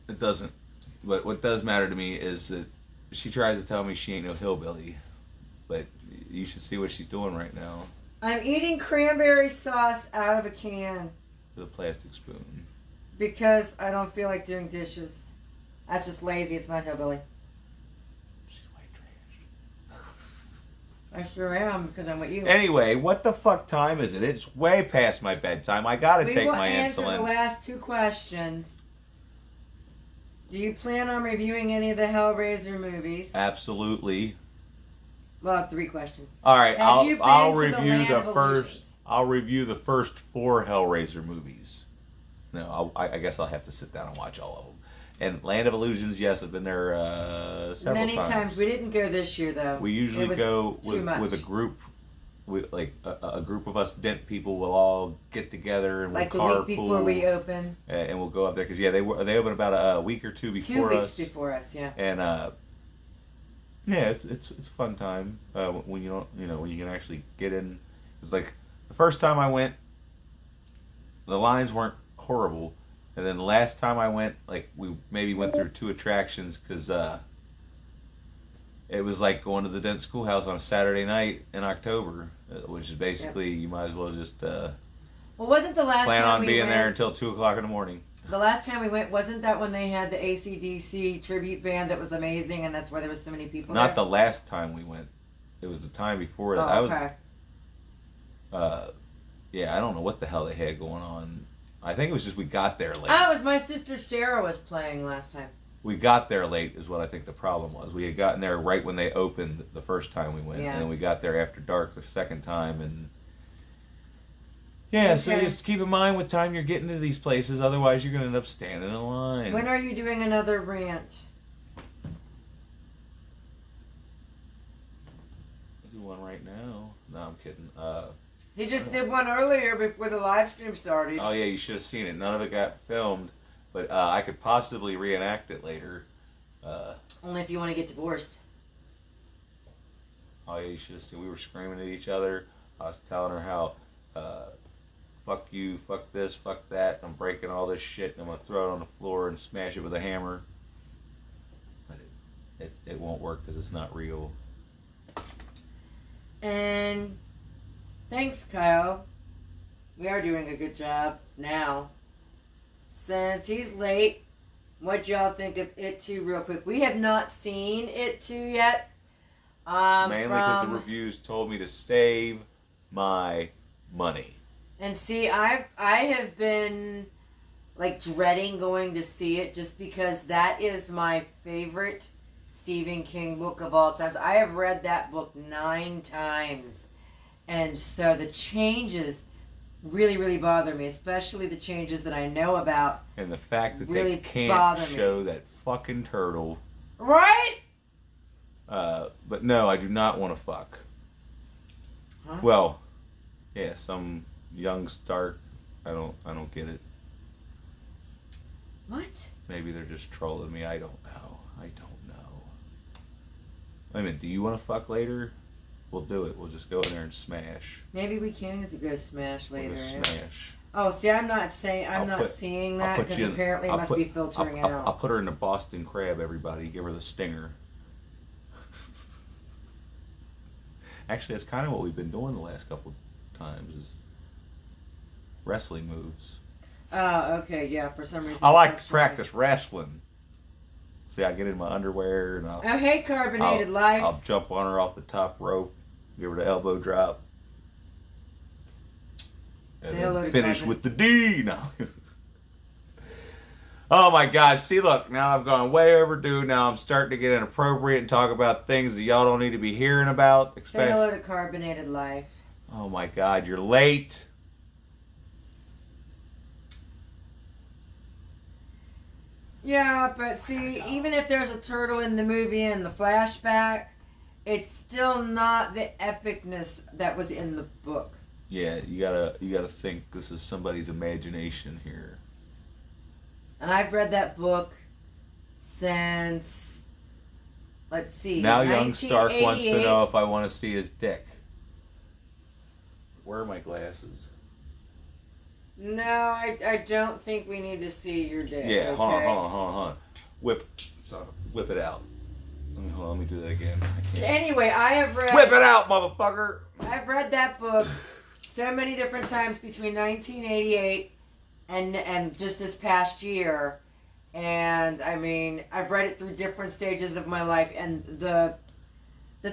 It doesn't. But what does matter to me is that she tries to tell me she ain't no hillbilly. But you should see what she's doing right now I'm eating cranberry sauce out of a can with a plastic spoon. because I don't feel like doing dishes. That's just lazy. It's not hillbilly. She's white trash. I sure am because I'm with you. Anyway, what the fuck time is it? It's way past my bedtime. I gotta We take will my answer insulin. the last two questions. Do you plan on reviewing any of the Hellraiser movies? Absolutely. Well, three questions. All right, Have you been I'll to the review Land the of first. Illusions? I'll review the first 4 Hellraiser movies. No, I guess I'll have to sit down and watch all of them. And Land of Illusions, yes, I've been there several Many times. We didn't go this year though. We usually It was go too much. with a group. With like a group of us Dent people will all get together and Like the we'll week carpool, before we open. and we'll go up there because they open about a week or two before 2 weeks us. before us, yeah. And yeah, it's a fun time when you don't when you can actually get in. It's like the first time I went, the lines weren't horrible, and then the last time I went, like we maybe went through 2 attractions because it was like going to the Dent Schoolhouse on a Saturday night in October, which is basically you might as well just Well, wasn't the last plan time on we being went, there until 2:00 in the morning. The last time we went, wasn't that when they had the AC/DC tribute band that was amazing, and that's why there was so many people Not there? the last time we went. It was the time before that. Oh, okay. Yeah, I don't know what the hell they had going on. I think it was just we got there late. Oh, it was my sister Sarah was playing last time. We got there late is what I think the problem was. We had gotten there right when they opened the first time we went. Yeah. And then we got there after dark the second time. And yeah, so Okay. just keep in mind what time you're getting to these places. Otherwise, you're going to end up standing in line. When are you doing another rant? I'll do one right now. No, I'm kidding. He just did one earlier before the live stream started. Oh, yeah, you should have seen it. None of it got filmed. But I could possibly reenact it later. Only if you want to get divorced. Oh yeah, you should have seen. We were screaming at each other. I was telling her how, fuck you, fuck this, fuck that. I'm breaking all this shit, and I'm gonna throw it on the floor and smash it with a hammer. But it won't work because it's not real. And thanks, Kyle. We are doing a good job now. Since he's late, what y'all think of It 2 real quick? We have not seen It 2 yet. Mainly because the reviews told me to save my money. And see, I have been like dreading going to see it just because that is my favorite Stephen King book of all times. I have read that book 9 times. And so the changes really, really bother me, especially the changes that I know about. And the fact that Really they can't bother show me. that fucking turtle. Right? But no, I do not want to fuck. Huh? Well, yeah, some young start. I don't get it. What? Maybe they're just trolling me. I don't know. Wait a minute. Do you want to fuck later? We'll do it. We'll just go in there and smash. Maybe we can get to go smash We'll later. just yeah. smash. Oh, see, I'm not seeing I'll that put because you in- apparently it I'll must put- be filtering I'll out. put her in the Boston Crab, everybody. Give her the stinger. Actually, that's kind of what we've been doing the last couple times is wrestling moves. Oh, okay, yeah. For some reason, I like to it's not practice wrestling. See, I get in my underwear and showing. Oh, hey, Carbonated Life. I'll jump on her off the top rope, give her the elbow drop, and Say hello then to finish Carmen. with the D. No. Oh my God! See, look, now I've gone way overdue. Now I'm starting to get inappropriate and talk about things that y'all don't need to be hearing about. Say hello to Carbonated Life. Oh my God! You're late. Yeah, but see, even if there's a turtle in the movie and the flashback, it's still not the epicness that was in the book. Yeah, you gotta think this is somebody's imagination here. And I've read that book since, let's see, Now young Stark wants to 1988. know if I want to see his dick. Where are my glasses? No, I don't think we need to see your dick. Yeah, okay? hold on. Whip it out. Hold on, let me do that again. I can't. Anyway, I have read. Whip it out, motherfucker! I've read that book so many different times between 1988 and just this past year, and I mean, I've read it through different stages of my life, and the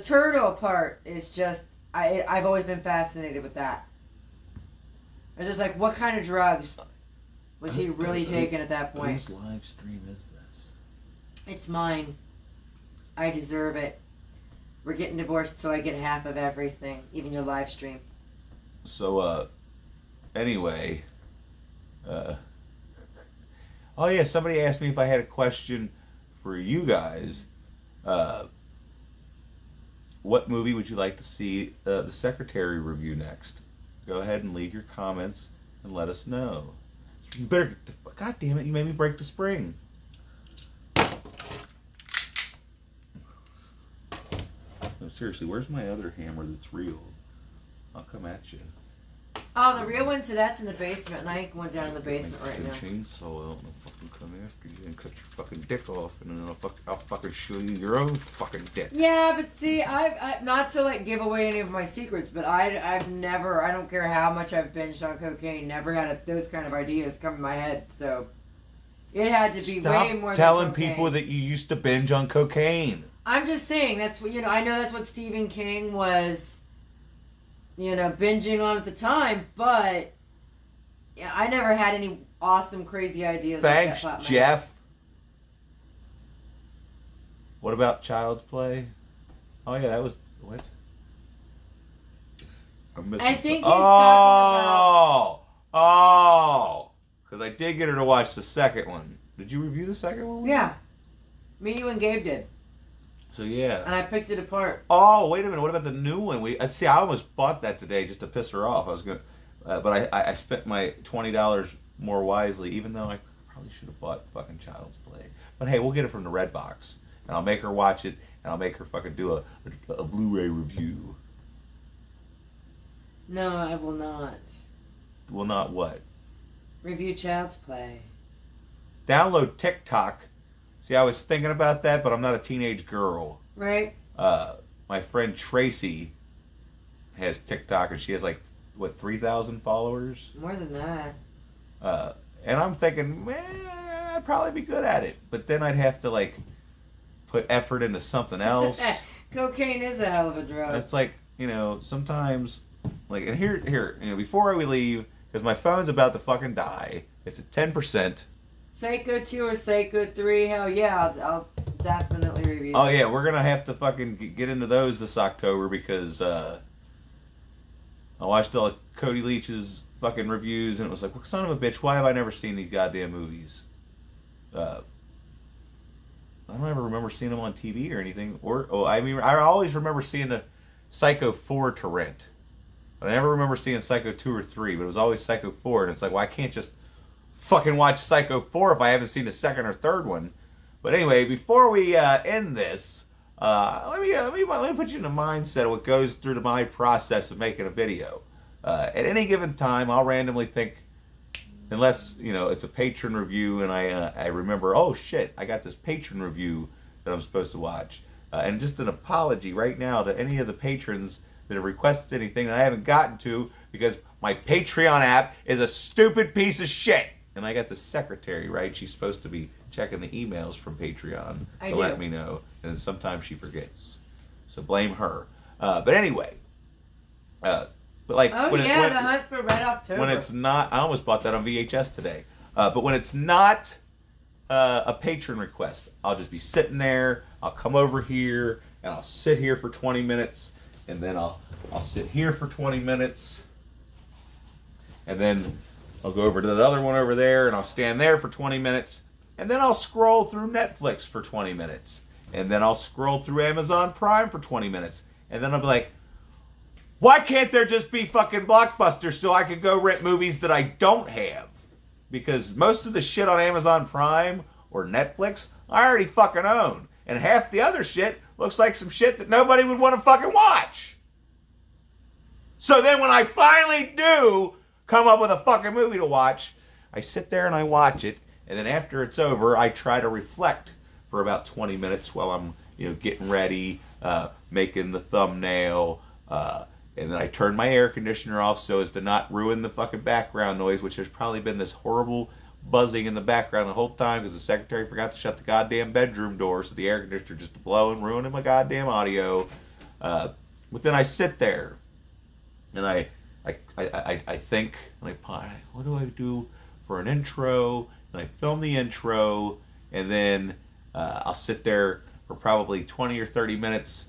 turtle part is just I've always been fascinated with that. I was just like, what kind of drugs was he really taking at that point? Whose live stream is this? It's mine. I deserve it. We're getting divorced, so I get half of everything, even your live stream. So, anyway, oh yeah, somebody asked me if I had a question for you guys. What movie would you like to see the Secretary review next? Go ahead and leave your comments and let us know. You better, God damn it, you made me break the spring. No, seriously, where's my other hammer that's real? I'll come at you. Oh, the real one, so that's in the basement, and I ain't going down in the basement right now. Chainsaw out and I'll fucking come after you and cut your fucking dick off, and then I'll fucking show you your own fucking dick. Yeah, but see, I've not to like give away any of my secrets, but I've never, I don't care how much I've binged on cocaine, never had those kind of ideas come in my head. So it had to be Stop way more telling than cocaine. people that you used to binge on cocaine. I'm just saying that's what I know that's what Stephen King was, binging on at the time, but yeah, I never had any awesome, crazy ideas. Thanks, like that, Jeff. What about Child's Play? Oh yeah, that was what? I'm missing. I think some- he's talking Oh, because I did get her to watch the second one. Did you review the second one? Yeah, me, you, and Gabe did, So yeah. and I picked it apart. Oh, wait a minute. What about the new one? I almost bought that today just to piss her off. I was gonna, but I spent my $20 more wisely, even though I probably should have bought fucking Child's Play. But hey, we'll get it from the Red Box, and I'll make her watch it, and I'll make her fucking do a Blu-ray review. No, I will not. Well, not what? Review Child's Play. Download TikTok. See, I was thinking about that, but I'm not a teenage girl. Right? My friend Tracy has TikTok, and she has 3,000 followers. More than that. And I'm thinking, man, I'd probably be good at it, but then I'd have to put effort into something else. Cocaine is a hell of a drug. It's sometimes and here, before we leave, because my phone's about to fucking die. It's at 10%. Psycho 2 or Psycho 3, hell yeah, I'll definitely review Oh that. yeah, we're gonna have to fucking get into those this October because I watched all of Cody Leach's fucking reviews and it was like, well, son of a bitch, why have I never seen these goddamn movies? I don't ever remember seeing them on TV or anything. I always remember seeing the Psycho 4 to rent, but I never remember seeing Psycho 2 or 3. But it was always Psycho 4, and it's like, well, I can't just fucking watch Psycho 4 if I haven't seen the second or third one. But anyway, before we end this, let me put you in the mindset of what goes through my process of making a video. At any given time, I'll randomly think, unless it's a patron review, and I remember, oh shit, I got this patron review that I'm supposed to watch, and just an apology right now to any of the patrons that have requested anything that I haven't gotten to because my Patreon app is a stupid piece of shit. And I got the secretary, right? She's supposed to be checking the emails from Patreon to let me know. And then sometimes she forgets. So blame her. But anyway. The Hunt for Red October. When it's not, I almost bought that on VHS today. But when it's not a patron request, I'll just be sitting there. I'll come over here and I'll sit here for 20 minutes. And then I'll sit here for 20 minutes. And then I'll go over to the other one over there, and I'll stand there for 20 minutes, and then I'll scroll through Netflix for 20 minutes, and then I'll scroll through Amazon Prime for 20 minutes, and then I'll be like, Why can't there just be fucking Blockbusters so I could go rent movies that I don't have? Because most of the shit on Amazon Prime or Netflix, I already fucking own. And half the other shit looks like some shit that nobody would want to fucking watch. So then when I finally do come up with a fucking movie to watch, I sit there and I watch it. And then after it's over, I try to reflect for about 20 minutes while I'm, getting ready, making the thumbnail, and then I turn my air conditioner off so as to not ruin the fucking background noise, which has probably been this horrible buzzing in the background the whole time because the secretary forgot to shut the goddamn bedroom door, so the air conditioner just blowing, ruining my goddamn audio. But then I sit there and I think, and what do I do for an intro? And I film the intro, and then I'll sit there for probably 20 or 30 minutes,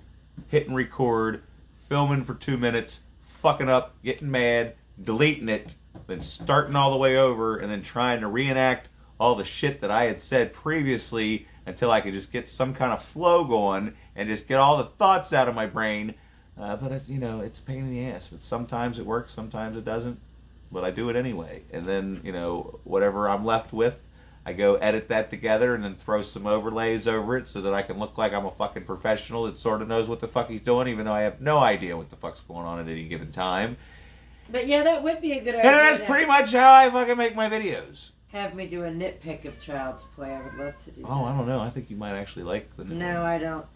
hitting record, filming for 2 minutes, fucking up, getting mad, deleting it, then starting all the way over, and then trying to reenact all the shit that I had said previously until I could just get some kind of flow going and just get all the thoughts out of my brain. But it's, it's a pain in the ass. But sometimes it works, sometimes it doesn't. But I do it anyway. And then, whatever I'm left with, I go edit that together and then throw some overlays over it so that I can look like I'm a fucking professional that sort of knows what the fuck he's doing, even though I have no idea what the fuck's going on at any given time. But yeah, that would be a good idea. And that's pretty much how I fucking make my videos. Have me do a nitpick of Child's Play. I would love to do that. Oh, I don't know. I think you might actually like the... No, I don't.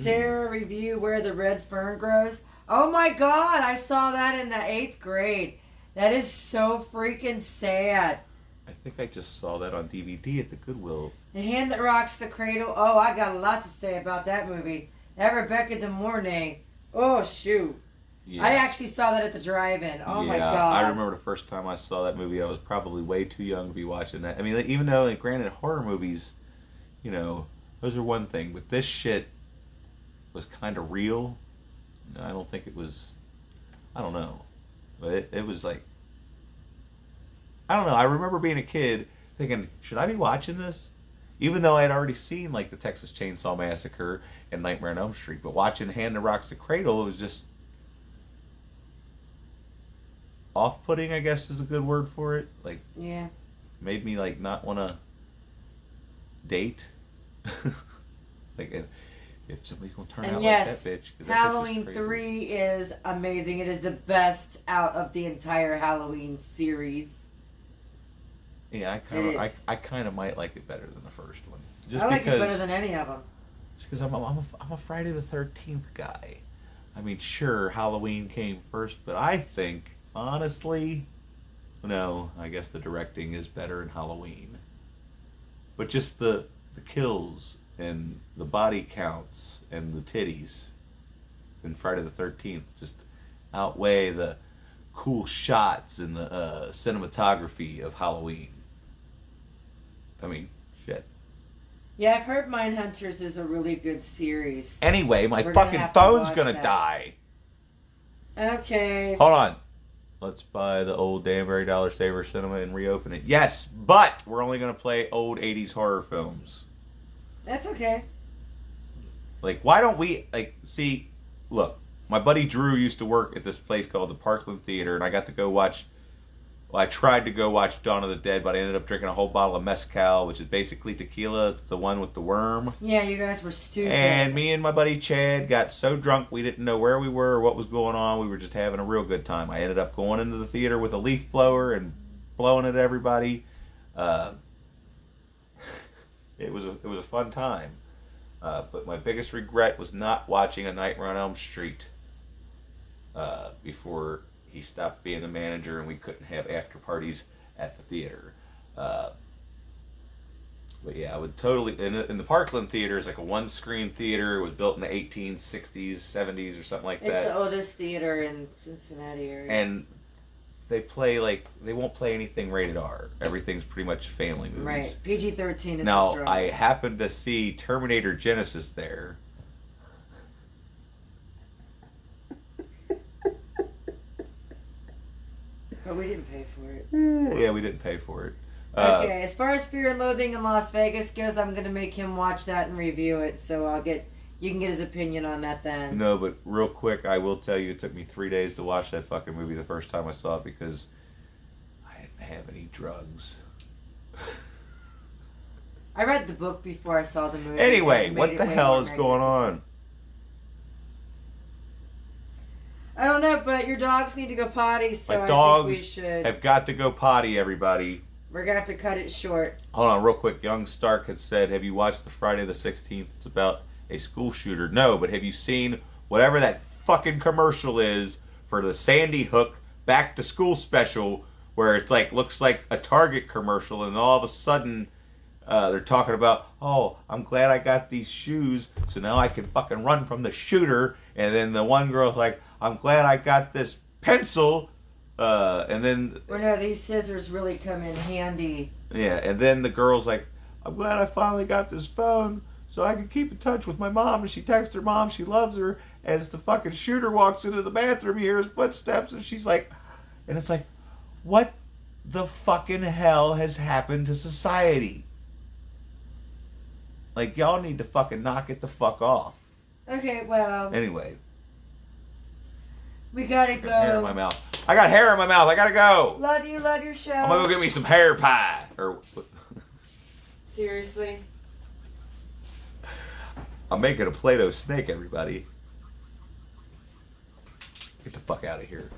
Sarah, review Where the Red Fern Grows. Oh my god, I saw that in the 8th grade. That is so freaking sad. I think I just saw that on DVD at the Goodwill. The Hand That Rocks the Cradle. Oh, I got a lot to say about that movie. That Rebecca De Mornay. Oh, shoot. Yeah. I actually saw that at the drive-in. Oh, my God. I remember the first time I saw that movie, I was probably way too young to be watching that. I mean, even though, granted, horror movies, those are one thing. But this shit was kind of real. I don't think it was... I don't know. But it was like... I don't know. I remember being a kid thinking, should I be watching this? Even though I had already seen, the Texas Chainsaw Massacre and Nightmare on Elm Street. But watching Hand That Rocks the Cradle, it was just... off-putting, I guess is a good word for it. Yeah. Made me, not want to date. If somebody's going to turn out yes, like that bitch. 'Cause Halloween that bitch was 3 is amazing. It is the best out of the entire Halloween series. Yeah, I kind of might like it better than the first one. I like it better than any of them. Just because I'm a Friday the 13th guy. I mean, sure, Halloween came first, but I think, honestly, no, I guess the directing is better in Halloween. But just the kills and the body counts and the titties in Friday the 13th just outweigh the cool shots and the cinematography of Halloween. I mean, shit. Yeah, I've heard Mindhunters is a really good series. Anyway, my fucking phone's gonna die. Okay. Hold on. Let's buy the old Danbury Dollar Saver Cinema and reopen it. Yes, but we're only gonna play old 80s horror films. That's okay. Why don't we, see, look, my buddy Drew used to work at this place called the Parkland Theater, and I got to go watch, I tried to go watch Dawn of the Dead, but I ended up drinking a whole bottle of mezcal, which is basically tequila, the one with the worm. Yeah, you guys were stupid. And me and my buddy Chad got so drunk we didn't know where we were or what was going on. We were just having a real good time. I ended up going into the theater with a leaf blower and blowing at everybody. It was a fun time. But my biggest regret was not watching A Nightmare on Elm Street before he stopped being the manager and we couldn't have after parties at the theater. But yeah, I would totally... In the Parkland Theater is a one-screen theater. It was built in the 1860s, 70s, or something like that. It's the oldest theater in Cincinnati area. And they play, they won't play anything rated R. Everything's pretty much family movies. Right. PG-13 is now, the strong. I happened to see Terminator Genesis there. But we didn't pay for it. Yeah, we didn't pay for it. As far as Fear and Loathing in Las Vegas goes, I'm going to make him watch that and review it. So I'll get You can get his opinion on that then. No, but real quick, I will tell you, it took me 3 days to watch that fucking movie the first time I saw it because I didn't have any drugs. I read the book before I saw the movie. Anyway, what the hell is going on? I don't know, but your dogs need to go potty, so My I dogs think we should. have got to go potty, everybody. We're going to have to cut it short. Hold on, real quick. Young Stark has said, have you watched the Friday the 16th? It's about a school shooter. No, but have you seen whatever that fucking commercial is for the Sandy Hook back to school special where it's like, looks like a Target commercial and all of a sudden they're talking about, oh, I'm glad I got these shoes so now I can fucking run from the shooter. And then the one girl's like, I'm glad I got this pencil. And then... Well, no, these scissors really come in handy. Yeah, and then the girl's like, I'm glad I finally got this phone so I can keep in touch with my mom. And she texts her mom she loves her. As the fucking shooter walks into the bathroom, he hears footsteps, and she's like... And it's like, what the fucking hell has happened to society? Like, y'all need to fucking knock it the fuck off. Okay, well... Anyway. We gotta I got hair in go. my mouth. I got hair in my mouth. I gotta go. Love you, love your show. I'm gonna go get me some hair pie. Or... Seriously? I'm making a Play-Doh snake, everybody. Get the fuck out of here.